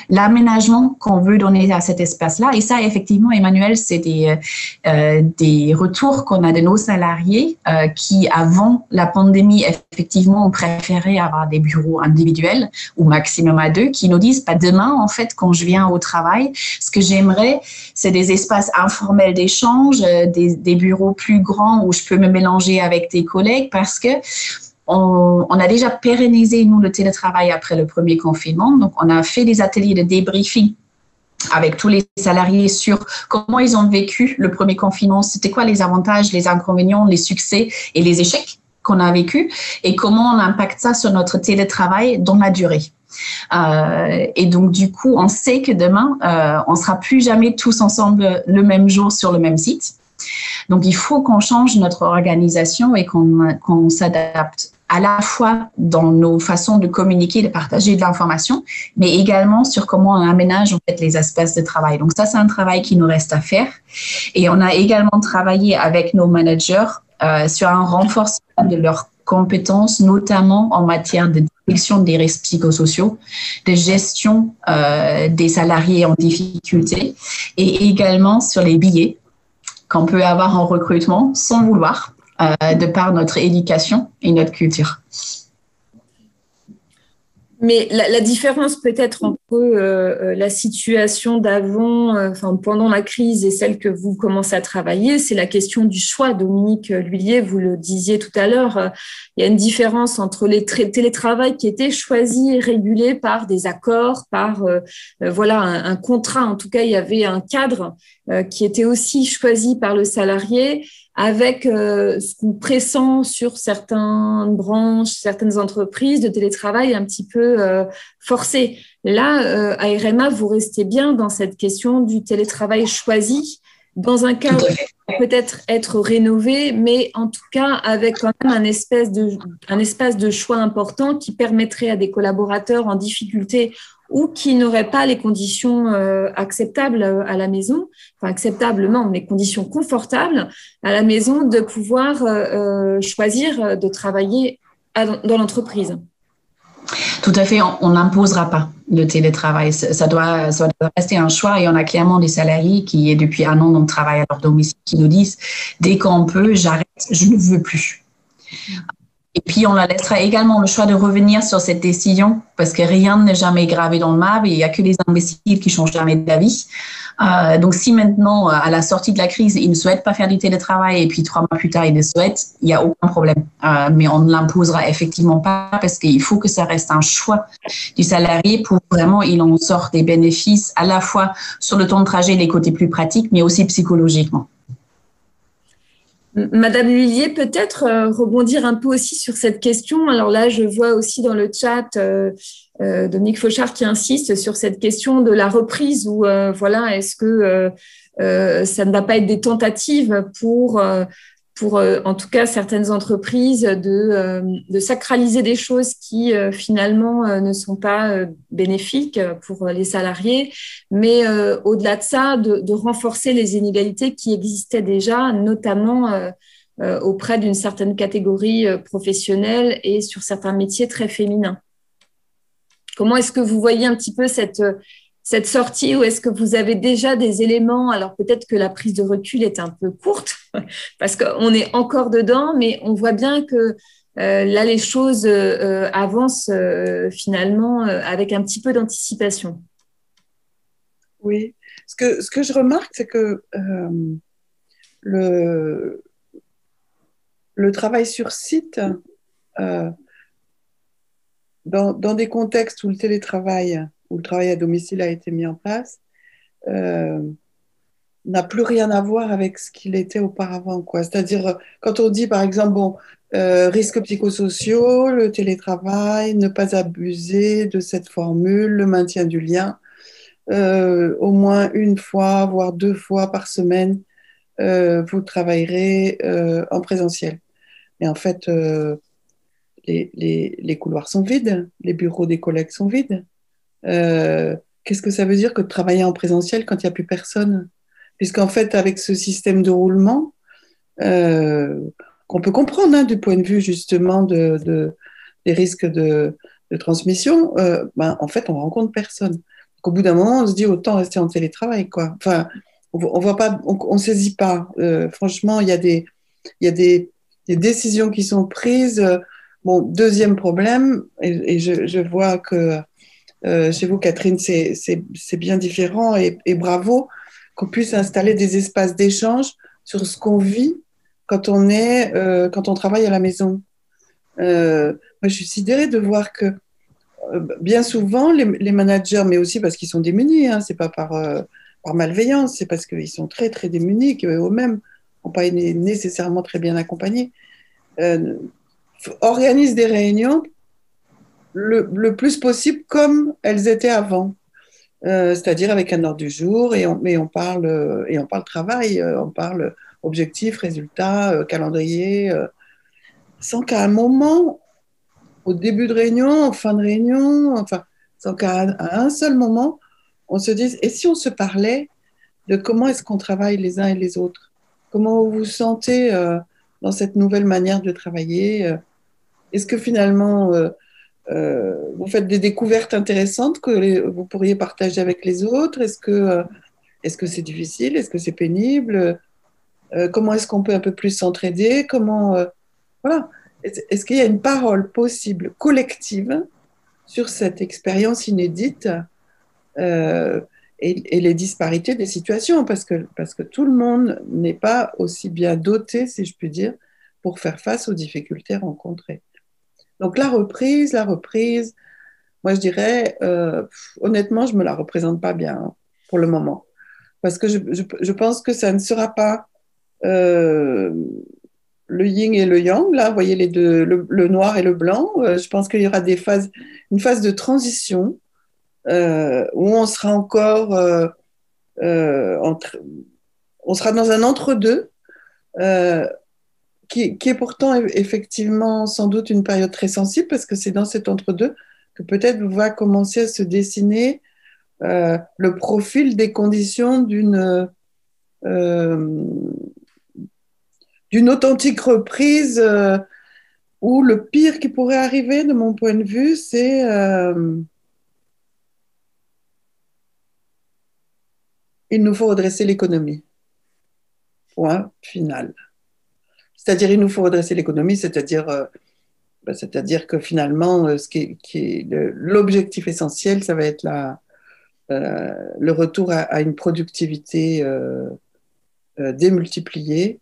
l'aménagement qu'on veut donner à cet espace-là. Et ça, effectivement, Emmanuel, c'est des retours qu'on a de nos salariés qui, avant la pandémie, effectivement, ont préféré avoir des bureaux individuels ou maximum à 2, qui nous disent, demain, en fait, quand je viens au travail, ce que j'aimerais, c'est des espaces informels d'échange, des bureaux plus grands où je peux me mélanger avec des collègues parce que on a déjà pérennisé, nous, le télétravail après le premier confinement. Donc, on a fait des ateliers de débriefing avec tous les salariés sur comment ils ont vécu le premier confinement, c'était quoi les avantages, les inconvénients, les succès et les échecs qu'on a vécu et comment on impacte ça sur notre télétravail dans la durée. Et donc, du coup, on sait que demain, on ne sera plus jamais tous ensemble le même jour sur le même site. Donc, il faut qu'on change notre organisation et qu'on s'adapte à la fois dans nos façons de communiquer, de partager de l'information, mais également sur comment on aménage en fait les espaces de travail. Donc ça, c'est un travail qui nous reste à faire. Et on a également travaillé avec nos managers sur un renforcement de leurs compétences, notamment en matière de détection des risques psychosociaux, de gestion des salariés en difficulté et également sur les biais qu'on peut avoir en recrutement sans vouloir, de par notre éducation et notre culture. Mais la différence peut-être entre la situation d'avant, pendant la crise et celle que vous commencez à travailler, c'est la question du choix. Dominique Lhuillier, vous le disiez tout à l'heure, il y a une différence entre les télétravail qui étaient choisis et régulés par des accords, par un contrat. En tout cas, il y avait un cadre qui était aussi choisi par le salarié, avec ce qu'on pressent sur certaines branches, certaines entreprises de télétravail un petit peu forcé. Là, à RMA, vous restez bien dans cette question du télétravail choisi, dans un cadre qui peut peut-être être rénové, mais en tout cas avec quand même un espace de choix important qui permettrait à des collaborateurs en difficulté ou qui n'auraient pas les conditions acceptables à la maison, acceptablement, mais conditions confortables à la maison, de pouvoir choisir de travailler dans l'entreprise. Tout à fait, on n'imposera pas le télétravail. Ça doit rester un choix et on a clairement des salariés qui, depuis 1 an, donc, travaillent à leur domicile, qui nous disent dès qu'on peut, j'arrête, je ne veux plus. Et puis, on leur laissera également le choix de revenir sur cette décision parce que rien n'est jamais gravé dans le marbre et il n'y a que les imbéciles qui changent jamais d'avis. Donc, si maintenant, à la sortie de la crise, ils ne souhaitent pas faire du télétravail et puis 3 mois plus tard, ils le souhaitent, il n'y a aucun problème. Mais on ne l'imposera effectivement pas parce qu'il faut que ça reste un choix du salarié pour vraiment, il en sort des bénéfices à la fois sur le temps de trajet, les côtés plus pratiques, mais aussi psychologiquement. Madame Lhuillier, peut-être rebondir un peu aussi sur cette question. Alors là, je vois aussi dans le chat Dominique Fauchard qui insiste sur cette question de la reprise où, voilà, est-ce que ça ne va pas être des tentatives pour en tout cas certaines entreprises de sacraliser des choses qui finalement ne sont pas bénéfiques pour les salariés, mais au-delà de ça, de renforcer les inégalités qui existaient déjà, notamment auprès d'une certaine catégorie professionnelle et sur certains métiers très féminins. Comment est-ce que vous voyez un petit peu cette sortie ou est-ce que vous avez déjà des éléments? Alors peut-être que la prise de recul est un peu courte parce qu'on est encore dedans, mais on voit bien que là, les choses avancent finalement avec un petit peu d'anticipation. Oui, ce que je remarque, c'est que le travail sur site, dans des contextes où le télétravail, où le travail à domicile a été mis en place, n'a plus rien à voir avec ce qu'il était auparavant, quoi. C'est-à-dire, quand on dit, par exemple, risques psychosociaux, le télétravail, ne pas abuser de cette formule, le maintien du lien, au moins 1 fois, voire 2 fois par semaine, vous travaillerez en présentiel. Et en fait, les couloirs sont vides, les bureaux des collègues sont vides. Qu'est-ce que ça veut dire que de travailler en présentiel quand il n'y a plus personne? Puisqu'en fait, avec ce système de roulement, qu'on peut comprendre du point de vue justement des risques de transmission, en fait, on ne rencontre personne. Donc, au bout d'un moment, on se dit autant rester en télétravail, quoi. Enfin, on voit pas, on saisit pas. Franchement, il y a des décisions qui sont prises. Bon, deuxième problème, et je vois que chez vous, Catherine, c'est bien différent et bravo qu'on puisse installer des espaces d'échange sur ce qu'on vit quand on travaille à la maison. Moi, je suis sidérée de voir que bien souvent, les managers, mais aussi parce qu'ils sont démunis, c'est pas par malveillance, c'est parce qu'ils sont très, très démunis, qu'eux-mêmes n'ont pas été nécessairement très bien accompagnés, organisent des réunions le plus possible comme elles étaient avant. C'est-à-dire avec un ordre du jour et on parle travail, on parle objectifs, résultats, calendrier, sans qu'à un moment, au début de réunion, en fin de réunion, enfin, sans qu'à un seul moment, on se dise, et si on se parlait de comment est-ce qu'on travaille les uns et les autres? Comment vous vous sentez dans cette nouvelle manière de travailler? Est-ce que finalement, vous faites des découvertes intéressantes que vous pourriez partager avec les autres? Est-ce que c'est difficile? Est-ce que c'est pénible? Comment est-ce qu'on peut un peu plus s'entraider? Voilà. Est-ce qu'il y a une parole possible, collective, sur cette expérience inédite et les disparités des situations? Parce que tout le monde n'est pas aussi bien doté, si je puis dire, pour faire face aux difficultés rencontrées. Donc la reprise, moi je dirais, honnêtement, je ne me la représente pas bien pour le moment. Parce que je pense que ça ne sera pas le yin et le yang, là, vous voyez les deux, le noir et le blanc. Je pense qu'il y aura une phase de transition où on sera encore, on sera dans un entre-deux. Qui est pourtant effectivement sans doute une période très sensible parce que c'est dans cet entre-deux que peut-être va commencer à se dessiner le profil des conditions d'une authentique reprise Ou le pire qui pourrait arriver, de mon point de vue, c'est il nous faut redresser l'économie. Point final. C'est-à-dire, il nous faut redresser l'économie, c'est-à-dire que finalement, l'objectif essentiel, ça va être le retour à une productivité démultipliée,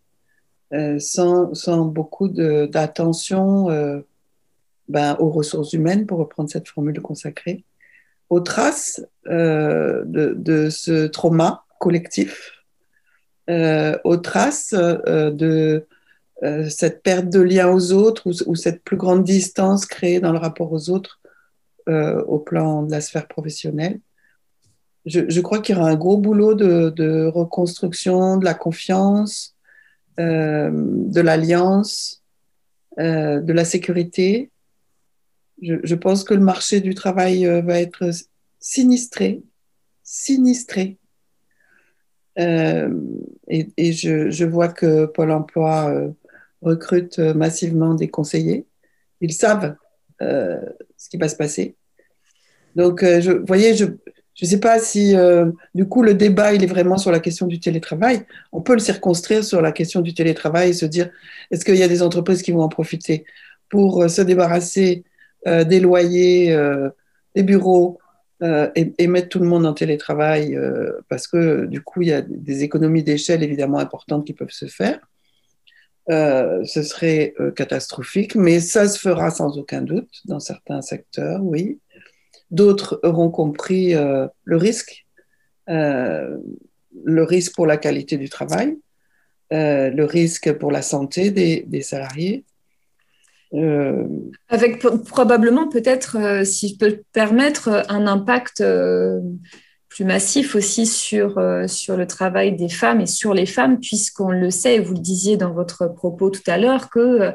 sans beaucoup d'attention aux ressources humaines, pour reprendre cette formule consacrée, aux traces de ce trauma collectif, aux traces de cette perte de lien aux autres ou cette plus grande distance créée dans le rapport aux autres au plan de la sphère professionnelle. Je crois qu'il y aura un gros boulot de reconstruction de la confiance, de l'alliance, de la sécurité. Je pense que le marché du travail va être sinistré. Et je vois que Pôle emploi recrute massivement des conseillers. Ils savent ce qui va se passer. Donc, vous voyez, je ne sais pas si, du coup, le débat, il est vraiment sur la question du télétravail. On peut le circonscrire sur la question du télétravail et se dire, est-ce qu'il y a des entreprises qui vont en profiter pour se débarrasser des loyers, des bureaux et mettre tout le monde en télétravail parce que, du coup, il y a des économies d'échelle évidemment importantes qui peuvent se faire. Ce serait catastrophique, mais ça se fera sans aucun doute dans certains secteurs, oui. D'autres auront compris le risque pour la qualité du travail, le risque pour la santé des salariés. Avec probablement peut-être, si je peux le permettre, un impact plus massif aussi sur le travail des femmes et sur les femmes, puisqu'on le sait, et vous le disiez dans votre propos tout à l'heure, que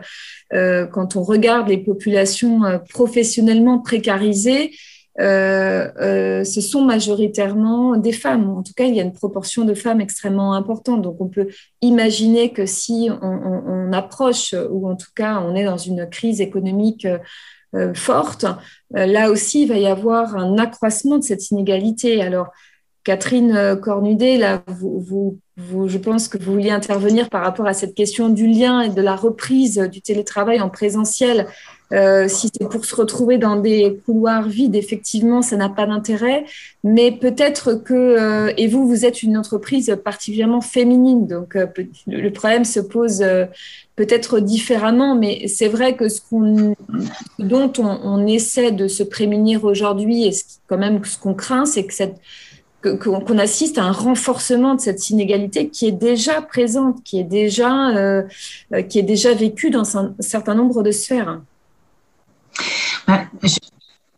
quand on regarde les populations professionnellement précarisées, ce sont majoritairement des femmes. En tout cas, il y a une proportion de femmes extrêmement importante. Donc, on peut imaginer que si on approche, ou en tout cas, on est dans une crise économique forte, là aussi, il va y avoir un accroissement de cette inégalité. Alors, Catherine Cornudet, là, je pense que vous vouliez intervenir par rapport à cette question du lien et de la reprise du télétravail en présentiel. Si c'est pour se retrouver dans des couloirs vides, effectivement, ça n'a pas d'intérêt. Mais peut-être que, et vous êtes une entreprise particulièrement féminine, donc le problème se pose peut-être différemment. Mais c'est vrai que ce dont on essaie de se prémunir aujourd'hui, et quand même ce qu'on craint, c'est qu'on assiste à un renforcement de cette inégalité qui est déjà présente, qui est déjà vécue dans un certain nombre de sphères.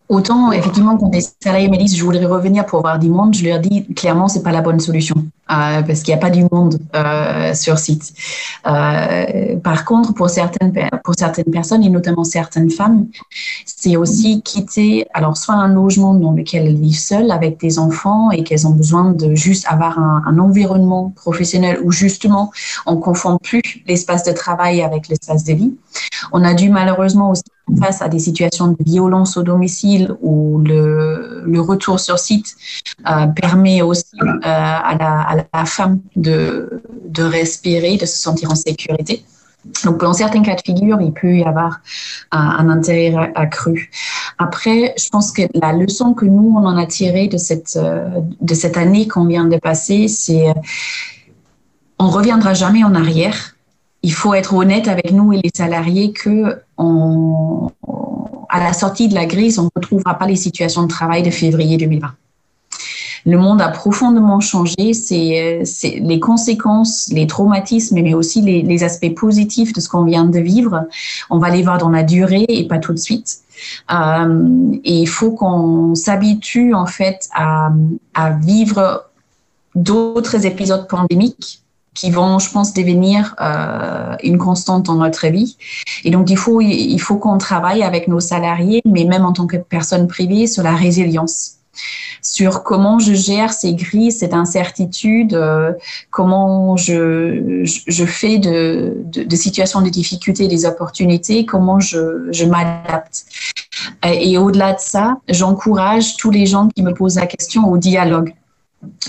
Autant, effectivement, quand les salariés me disent je voudrais revenir pour voir du monde, je leur dis clairement c'est pas la bonne solution parce qu'il n'y a pas du monde sur site. Par contre, pour certaines personnes et notamment certaines femmes, c'est aussi quitter alors soit un logement dans lequel elles vivent seules avec des enfants et qu'elles ont besoin de juste avoir un environnement professionnel où justement on ne confond plus l'espace de travail avec l'espace de vie. On a dû malheureusement aussi face à des situations de violence au domicile où le retour sur site permet aussi à la femme de respirer, de se sentir en sécurité. Donc, dans certains cas de figure, il peut y avoir un intérêt accru. Après, je pense que la leçon que nous, on en a tirée de cette année qu'on vient de passer, c'est on ne reviendra jamais en arrière. Il faut être honnête avec nous et les salariés que à la sortie de la crise, on ne retrouvera pas les situations de travail de février 2020. Le monde a profondément changé. C'est les conséquences, les traumatismes, mais aussi les aspects positifs de ce qu'on vient de vivre. On va les voir dans la durée et pas tout de suite. Et il faut qu'on s'habitue en fait à vivre d'autres épisodes pandémiques qui vont, je pense, devenir une constante dans notre vie. Et donc, il faut qu'on travaille avec nos salariés, mais même en tant que personne privée, sur la résilience. sur comment je gère ces grilles, cette incertitude, comment je fais de situations de difficulté des opportunités, comment je m'adapte. Et au-delà de ça, j'encourage tous les gens qui me posent la question au dialogue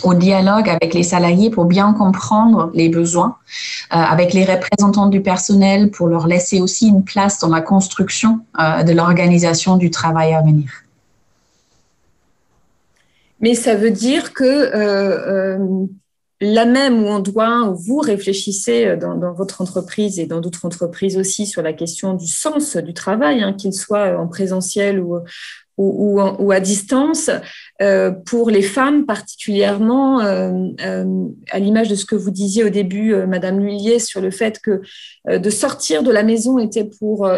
avec les salariés pour bien comprendre les besoins, avec les représentants du personnel pour leur laisser aussi une place dans la construction de l'organisation du travail à venir. Mais ça veut dire que là même où vous réfléchissez dans votre entreprise et dans d'autres entreprises aussi sur la question du sens du travail, hein, qu'il soit en présentiel ou à distance, pour les femmes particulièrement, à l'image de ce que vous disiez au début, Madame Lhuillier, sur le fait que de sortir de la maison était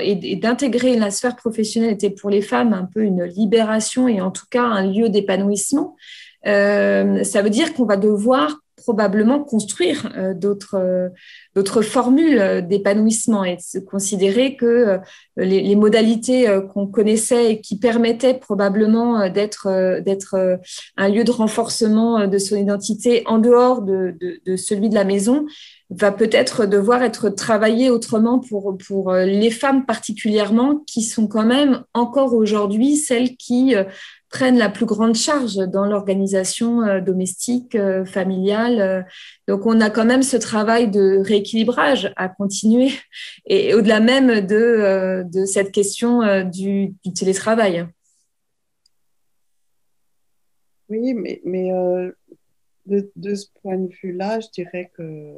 et d'intégrer la sphère professionnelle était pour les femmes un peu une libération et en tout cas un lieu d'épanouissement. Ça veut dire qu'on va devoir probablement construire d'autres formules d'épanouissement et de se considérer que les modalités qu'on connaissait et qui permettaient probablement d'être un lieu de renforcement de son identité en dehors de celui de la maison va peut-être devoir être travaillé autrement pour les femmes particulièrement qui sont quand même encore aujourd'hui celles qui prennent la plus grande charge dans l'organisation domestique, familiale. Donc, on a quand même ce travail de rééquilibrage à continuer et au-delà même de cette question du télétravail. Oui, mais de ce point de vue-là, je dirais que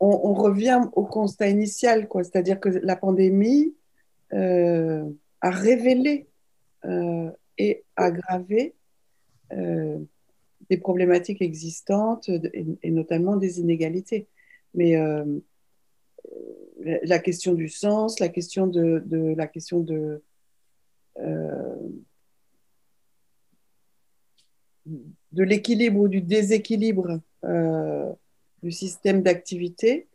on revient au constat initial, quoi. C'est-à-dire que la pandémie a révélé et aggravé des problématiques existantes et notamment des inégalités. Mais la question du sens, la question de l'équilibre ou du déséquilibre du système d'activité,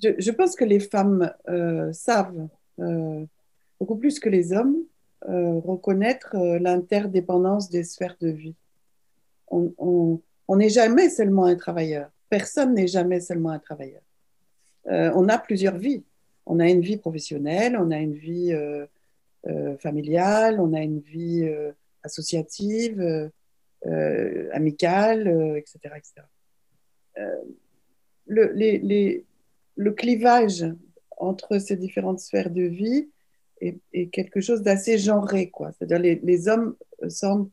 je pense que les femmes savent beaucoup plus que les hommes reconnaître l'interdépendance des sphères de vie. On n'est jamais seulement un travailleur. Personne n'est jamais seulement un travailleur. On a plusieurs vies. On a une vie professionnelle, on a une vie familiale, on a une vie associative, amicale, etc., etc. Le clivage entre ces différentes sphères de vie est quelque chose d'assez genré, quoi. C'est-à-dire les hommes semblent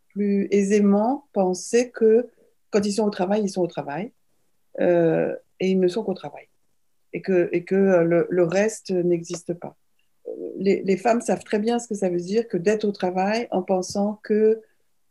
plus aisément penser que quand ils sont au travail, ils sont au travail et ils ne sont qu'au travail et que le reste n'existe pas. Les femmes savent très bien ce que ça veut dire que d'être au travail en pensant que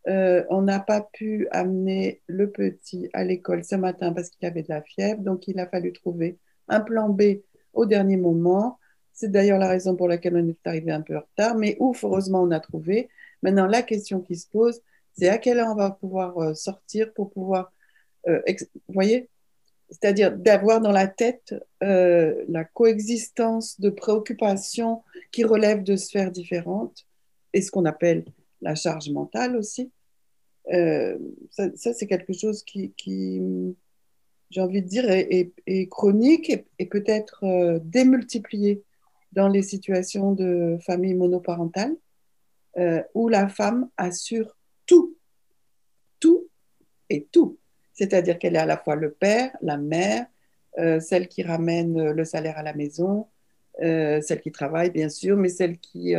on n'a pas pu amener le petit à l'école ce matin parce qu'il avait de la fièvre, donc il a fallu trouver un plan B au dernier moment. C'est d'ailleurs la raison pour laquelle on est arrivé un peu en retard, mais ouf, heureusement, on a trouvé. Maintenant, la question qui se pose, c'est à quelle heure on va pouvoir sortir pour pouvoir, vous voyez, c'est-à-dire d'avoir dans la tête la coexistence de préoccupations qui relèvent de sphères différentes et ce qu'on appelle la charge mentale aussi. Ça c'est quelque chose qui j'ai envie de dire, est chronique et peut-être démultiplié dans les situations de famille monoparentale où la femme assure tout et tout. C'est-à-dire qu'elle est à la fois le père, la mère, celle qui ramène le salaire à la maison, celle qui travaille bien sûr, mais celle qui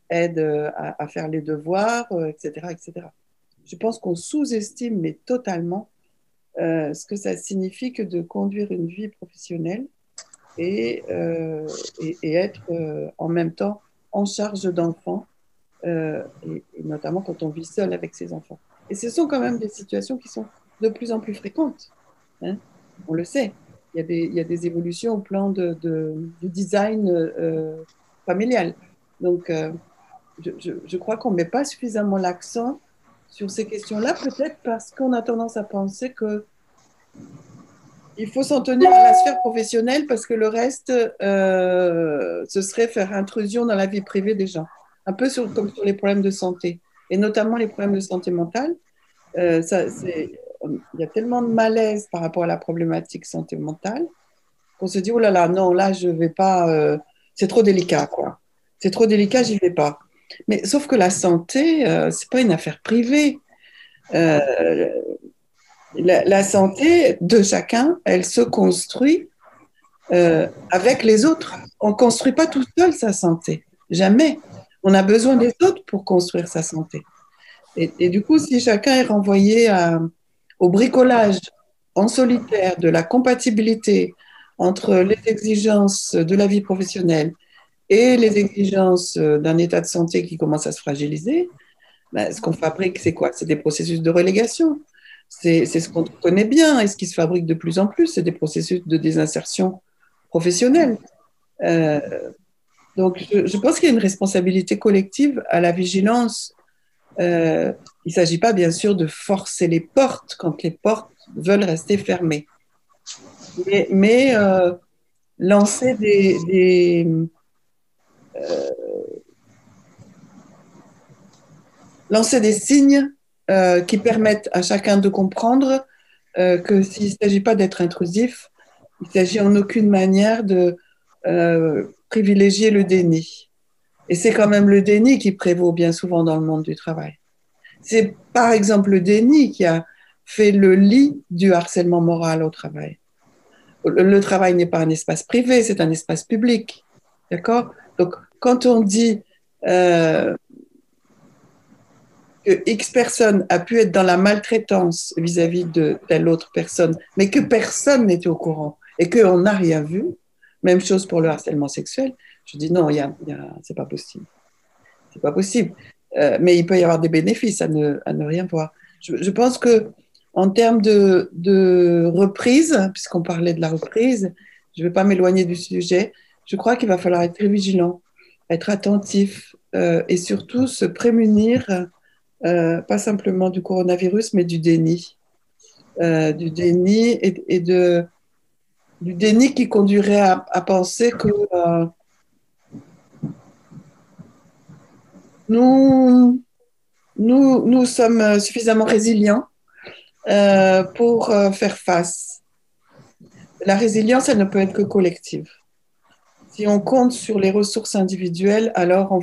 aide à faire les devoirs, etc., etc. Je pense qu'on sous-estime, mais totalement, ce que ça signifie que de conduire une vie professionnelle et être en même temps en charge d'enfants, et notamment quand on vit seul avec ses enfants. Et ce sont quand même des situations qui sont de plus en plus fréquentes. Hein, on le sait. Il y a des évolutions au plan du design familial. Donc, je crois qu'on ne met pas suffisamment l'accent sur ces questions-là, peut-être parce qu'on a tendance à penser qu'il faut s'en tenir à la sphère professionnelle parce que le reste, ce serait faire intrusion dans la vie privée des gens. Un peu comme sur les problèmes de santé. et notamment les problèmes de santé mentale. Il y a tellement de malaise par rapport à la problématique santé mentale qu'on se dit, oh là là, non, là, je vais pas, c'est trop délicat, quoi. C'est trop délicat, j'y vais pas. Mais sauf que la santé, c'est pas une affaire privée. Euh, la santé de chacun, elle se construit avec les autres. On ne construit pas tout seul sa santé, jamais. On a besoin des autres pour construire sa santé. Et du coup, si chacun est renvoyé au bricolage en solitaire de la compatibilité entre les exigences de la vie professionnelle et les exigences d'un état de santé qui commence à se fragiliser, ben, ce qu'on fabrique, c'est quoi? C'est des processus de relégation. C'est ce qu'on connaît bien et ce qui se fabrique de plus en plus, c'est des processus de désinsertion professionnelle. Euh, donc, je pense qu'il y a une responsabilité collective à la vigilance. Il ne s'agit pas, bien sûr, de forcer les portes quand les portes veulent rester fermées. Mais lancer lancer des signes qui permettent à chacun de comprendre que s'il ne s'agit pas d'être intrusif, il s'agit en aucune manière de privilégier le déni. Et c'est quand même le déni qui prévaut bien souvent dans le monde du travail. C'est par exemple le déni qui a fait le lit du harcèlement moral au travail. Le travail n'est pas un espace privé, c'est un espace public. D'accord? Donc, quand on dit que X personne a pu être dans la maltraitance vis-à-vis de telle autre personne, mais que personne n'était au courant et qu'on n'a rien vu, même chose pour le harcèlement sexuel, je dis non, c'est pas possible. C'est pas possible. Mais il peut y avoir des bénéfices à ne rien voir. Je pense que en termes de reprise, puisqu'on parlait de la reprise, je ne vais pas m'éloigner du sujet, je crois qu'il va falloir être très vigilant, être attentif et surtout se prémunir, pas simplement du coronavirus, mais du déni. Du déni du déni qui conduirait à penser que nous sommes suffisamment résilients pour faire face. La résilience, elle ne peut être que collective. Si on compte sur les ressources individuelles, alors on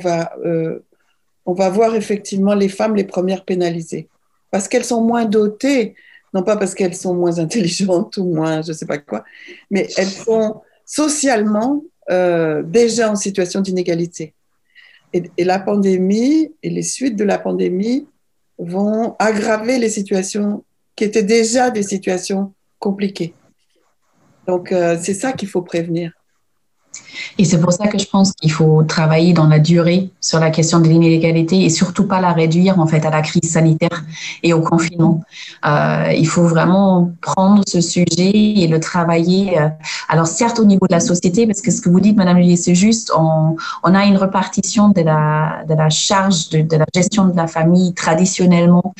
va voir effectivement les femmes les premières pénalisées. Parce qu'elles sont moins dotées, non pas parce qu'elles sont moins intelligentes ou moins je ne sais pas quoi, mais elles sont socialement déjà en situation d'inégalité. Et la pandémie et les suites de la pandémie vont aggraver les situations qui étaient déjà des situations compliquées. Donc, c'est ça qu'il faut prévenir. Et c'est pour ça que je pense qu'il faut travailler dans la durée sur la question de l'inégalité et surtout pas la réduire en fait à la crise sanitaire et au confinement. Il faut vraiment prendre ce sujet et le travailler. Alors certes au niveau de la société, parce que ce que vous dites, Madame Lullier, c'est juste. On a une répartition de la charge de la gestion de la famille traditionnellement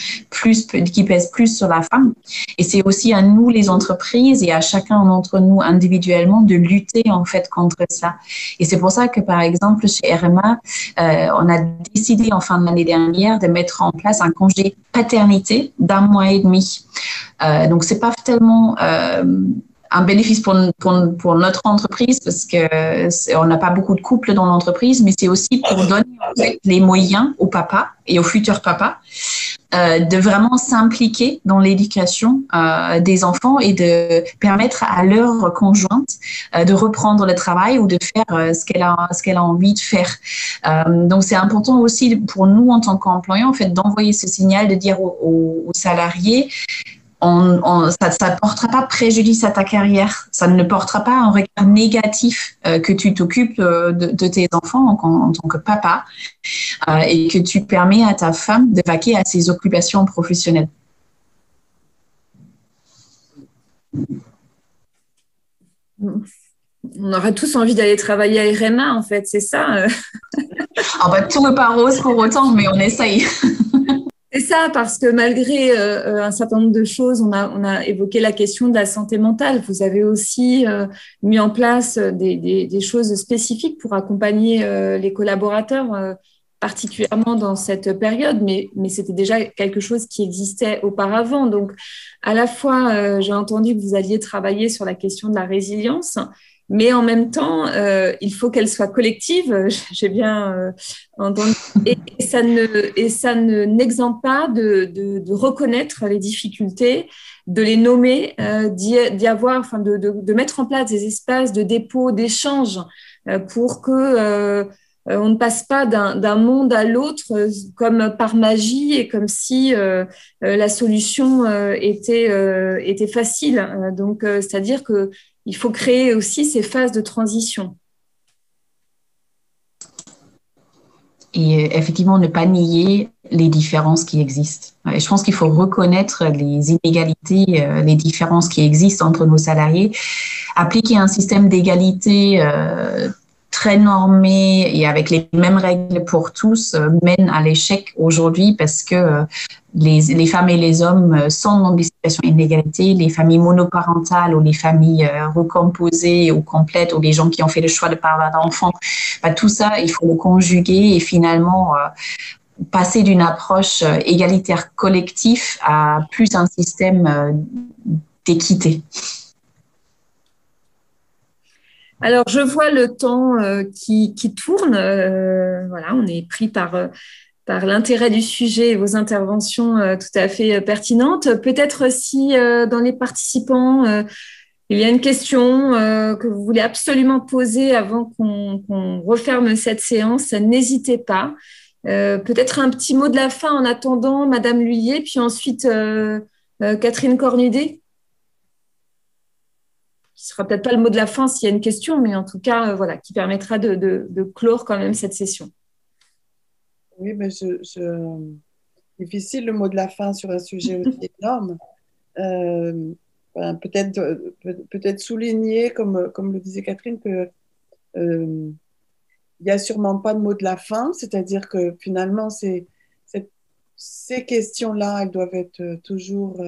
qui pèse plus sur la femme. Et c'est aussi à nous les entreprises et à chacun d'entre nous individuellement de lutter en fait contre ça. Et c'est pour ça que, par exemple, chez RMA, on a décidé en fin de l'année dernière de mettre en place un congé paternité d'1 mois et demi. Donc, c'est pas tellement un bénéfice pour notre entreprise parce qu'on n'a pas beaucoup de couples dans l'entreprise, mais c'est aussi pour donner en fait, les moyens aux papas et aux futurs papas de vraiment s'impliquer dans l'éducation des enfants et de permettre à leur conjointe de reprendre le travail ou de faire ce qu'elle a envie de faire. Donc, c'est important aussi pour nous en tant qu'employeurs en fait, d'envoyer ce signal, de dire aux salariés ça ne portera pas préjudice à ta carrière, ça ne portera pas un regard négatif que tu t'occupes de tes enfants en tant que papa et que tu permets à ta femme de vaquer à ses occupations professionnelles. On aura tous envie d'aller travailler à RMA, en fait, c'est ça. Tout n'est pas rose pour autant, mais on essaye. C'est ça, parce que malgré un certain nombre de choses, on a évoqué la question de la santé mentale. Vous avez aussi mis en place des choses spécifiques pour accompagner les collaborateurs particulièrement dans cette période, mais c'était déjà quelque chose qui existait auparavant. Donc, à la fois, j'ai entendu que vous alliez travailler sur la question de la résilience, mais en même temps, il faut qu'elle soit collective, j'ai bien entendu, et ça n'exempte pas de reconnaître les difficultés, de les nommer, d'y avoir, enfin, de mettre en place des espaces de dépôt, d'échange, pour que on ne passe pas d'un monde à l'autre comme par magie et comme si la solution était facile. Donc, c'est-à-dire que il faut créer aussi ces phases de transition. Et effectivement, ne pas nier les différences qui existent. Et je pense qu'il faut reconnaître les inégalités, les différences qui existent entre nos salariés, appliquer un système d'égalité très normé et avec les mêmes règles pour tous mène à l'échec aujourd'hui parce que les femmes et les hommes sont dans des situations d'inégalité. Les familles monoparentales ou les familles recomposées ou complètes ou les gens qui ont fait le choix de ne pas avoir d'enfants, tout ça, il faut le conjuguer et finalement passer d'une approche égalitaire collective à plus un système d'équité. Alors, je vois le temps qui tourne. Voilà, on est pris par l'intérêt du sujet et vos interventions tout à fait pertinentes. Peut-être si dans les participants, il y a une question que vous voulez absolument poser avant qu'on referme cette séance, n'hésitez pas. Peut-être un petit mot de la fin en attendant, Madame Lhuillier, puis ensuite Catherine Cornudet. Ce sera peut-être pas le mot de la fin s'il y a une question, mais en tout cas, voilà, qui permettra de clore quand même cette session. Oui, mais difficile le mot de la fin sur un sujet aussi énorme. Peut-être souligner, comme le disait Catherine, que il n'y a sûrement pas de mot de la fin, c'est-à-dire que finalement, ces questions-là, elles doivent être toujours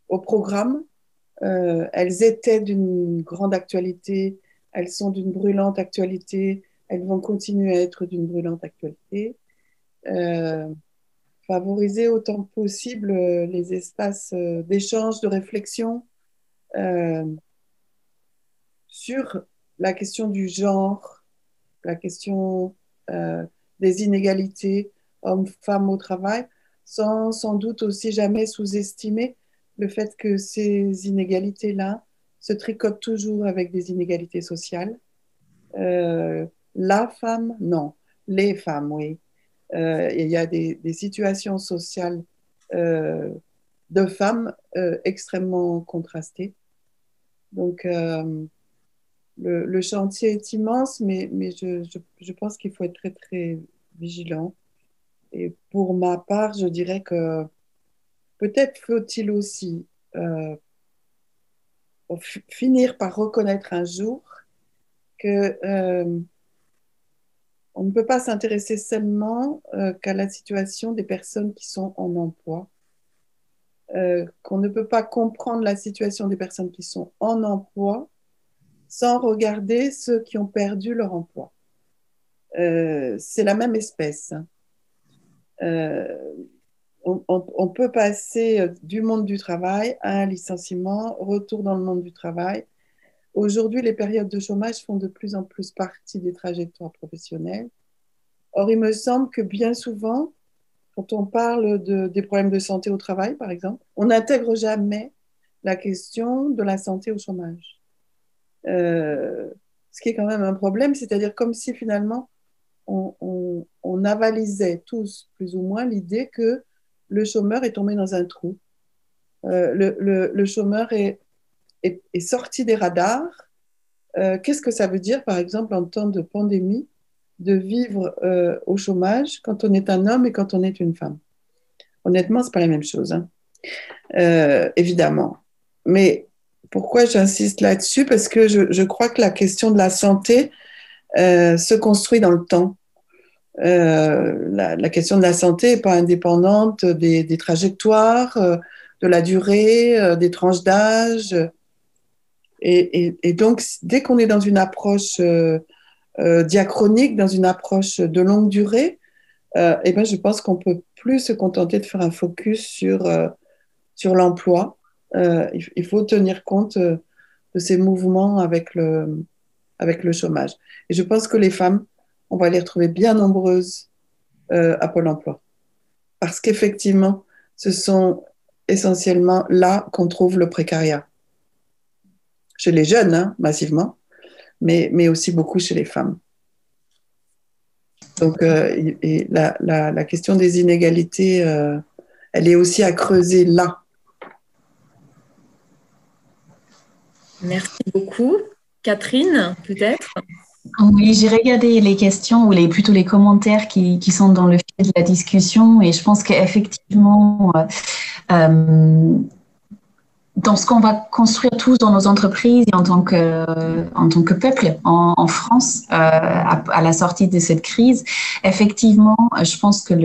au programme. Elles étaient d'une grande actualité, elles sont d'une brûlante actualité, elles vont continuer à être d'une brûlante actualité. Favoriser autant que possible les espaces d'échange, de réflexion sur la question du genre, la question des inégalités hommes-femmes au travail, sans doute aussi jamais sous-estimer le fait que ces inégalités-là se tricotent toujours avec des inégalités sociales. La femme, non. Les femmes, oui. Il y a des situations sociales de femmes extrêmement contrastées. Donc, le chantier est immense, mais je pense qu'il faut être très, très vigilant. Et pour ma part, je dirais que peut-être faut-il aussi finir par reconnaître un jour que on ne peut pas s'intéresser seulement qu'à la situation des personnes qui sont en emploi, qu'on ne peut pas comprendre la situation des personnes qui sont en emploi sans regarder ceux qui ont perdu leur emploi. C'est la même espèce. On peut passer du monde du travail à un licenciement, retour dans le monde du travail. Aujourd'hui, les périodes de chômage font de plus en plus partie des trajectoires professionnelles. Or, il me semble que bien souvent, quand on parle des problèmes de santé au travail, par exemple, on n'intègre jamais la question de la santé au chômage. Ce qui est quand même un problème, c'est-à-dire comme si finalement on avalisait tous plus ou moins l'idée que le chômeur est tombé dans un trou. Le chômeur est sorti des radars. Qu'est-ce que ça veut dire, par exemple, en temps de pandémie, de vivre au chômage quand on est un homme et quand on est une femme? Honnêtement, ce n'est pas la même chose, hein. Évidemment. Mais pourquoi j'insiste là-dessus? Parce que je crois que la question de la santé se construit dans le temps. La question de la santé n'est pas indépendante des trajectoires, de la durée, des tranches d'âge. Et donc, dès qu'on est dans une approche diachronique, dans une approche de longue durée, eh ben, je pense qu'on peut plus se contenter de faire un focus sur l'emploi. Il faut tenir compte de ces mouvements avec le chômage. Et je pense que les femmes, on va les retrouver bien nombreuses à Pôle emploi. Parce qu'effectivement, ce sont essentiellement là qu'on trouve le précariat. Chez les jeunes, hein, massivement, mais aussi beaucoup chez les femmes. Donc, et la question des inégalités, elle est aussi à creuser là. Merci beaucoup. Catherine, peut-être? Oui, j'ai regardé les questions ou plutôt les commentaires qui sont dans le fil de la discussion et je pense qu'effectivement, dans ce qu'on va construire tous dans nos entreprises et en tant que peuple en France à la sortie de cette crise, effectivement, je pense que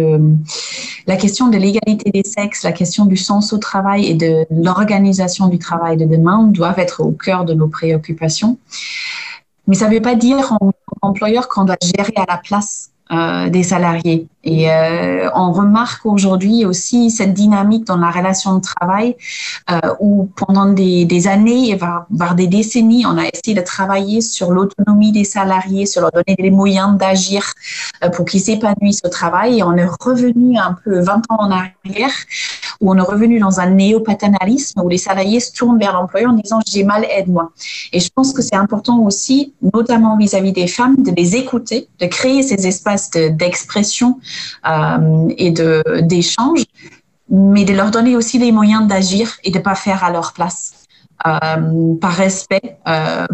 la question de l'égalité des sexes, la question du sens au travail et de l'organisation du travail de demain doivent être au cœur de nos préoccupations. Mais ça ne veut pas dire en employeur qu'on doit gérer à la place des salariés. Et on remarque aujourd'hui aussi cette dynamique dans la relation de travail où pendant des années, voire des décennies, on a essayé de travailler sur l'autonomie des salariés, sur leur donner les moyens d'agir pour qu'ils s'épanouissent au travail. Et on est revenu un peu 20 ans en arrière où on est revenu dans un néopaternalisme où les salariés se tournent vers l'employeur en disant « j'ai mal, aide-moi ». Et je pense que c'est important aussi, notamment vis-à-vis des femmes, de les écouter, de créer ces espaces d'expression et d'échange, mais de leur donner aussi les moyens d'agir et de ne pas faire à leur place, par respect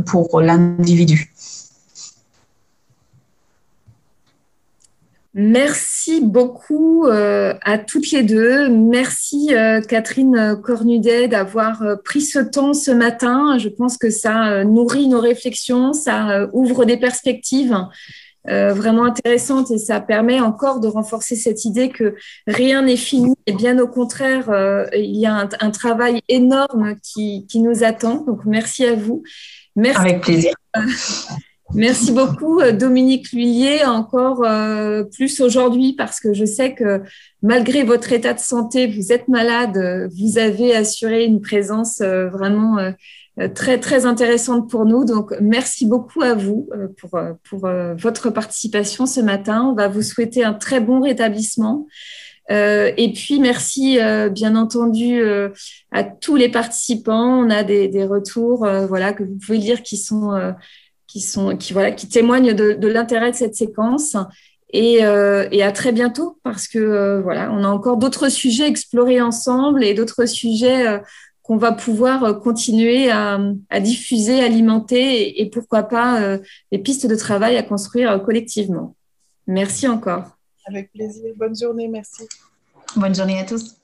pour l'individu. Merci beaucoup à toutes les deux. Merci Catherine Cornudet d'avoir pris ce temps ce matin. Je pense que ça nourrit nos réflexions, ça ouvre des perspectives vraiment intéressantes et ça permet encore de renforcer cette idée que rien n'est fini et bien au contraire, il y a un travail énorme qui nous attend. Donc merci à vous. Merci. Avec plaisir. Merci beaucoup, Dominique Lhuillier, encore plus aujourd'hui parce que je sais que malgré votre état de santé, vous êtes malade, vous avez assuré une présence vraiment très, très intéressante pour nous. Donc, merci beaucoup à vous pour votre participation ce matin. On va vous souhaiter un très bon rétablissement. Et puis, merci bien entendu à tous les participants. On a des retours voilà, que vous pouvez lire qui témoignent de l'intérêt de cette séquence et à très bientôt parce que voilà, on a encore d'autres sujets à explorer ensemble et d'autres sujets qu'on va pouvoir continuer à diffuser, alimenter et pourquoi pas des pistes de travail à construire collectivement. Merci encore. Avec plaisir. Bonne journée. Merci. Bonne journée à tous.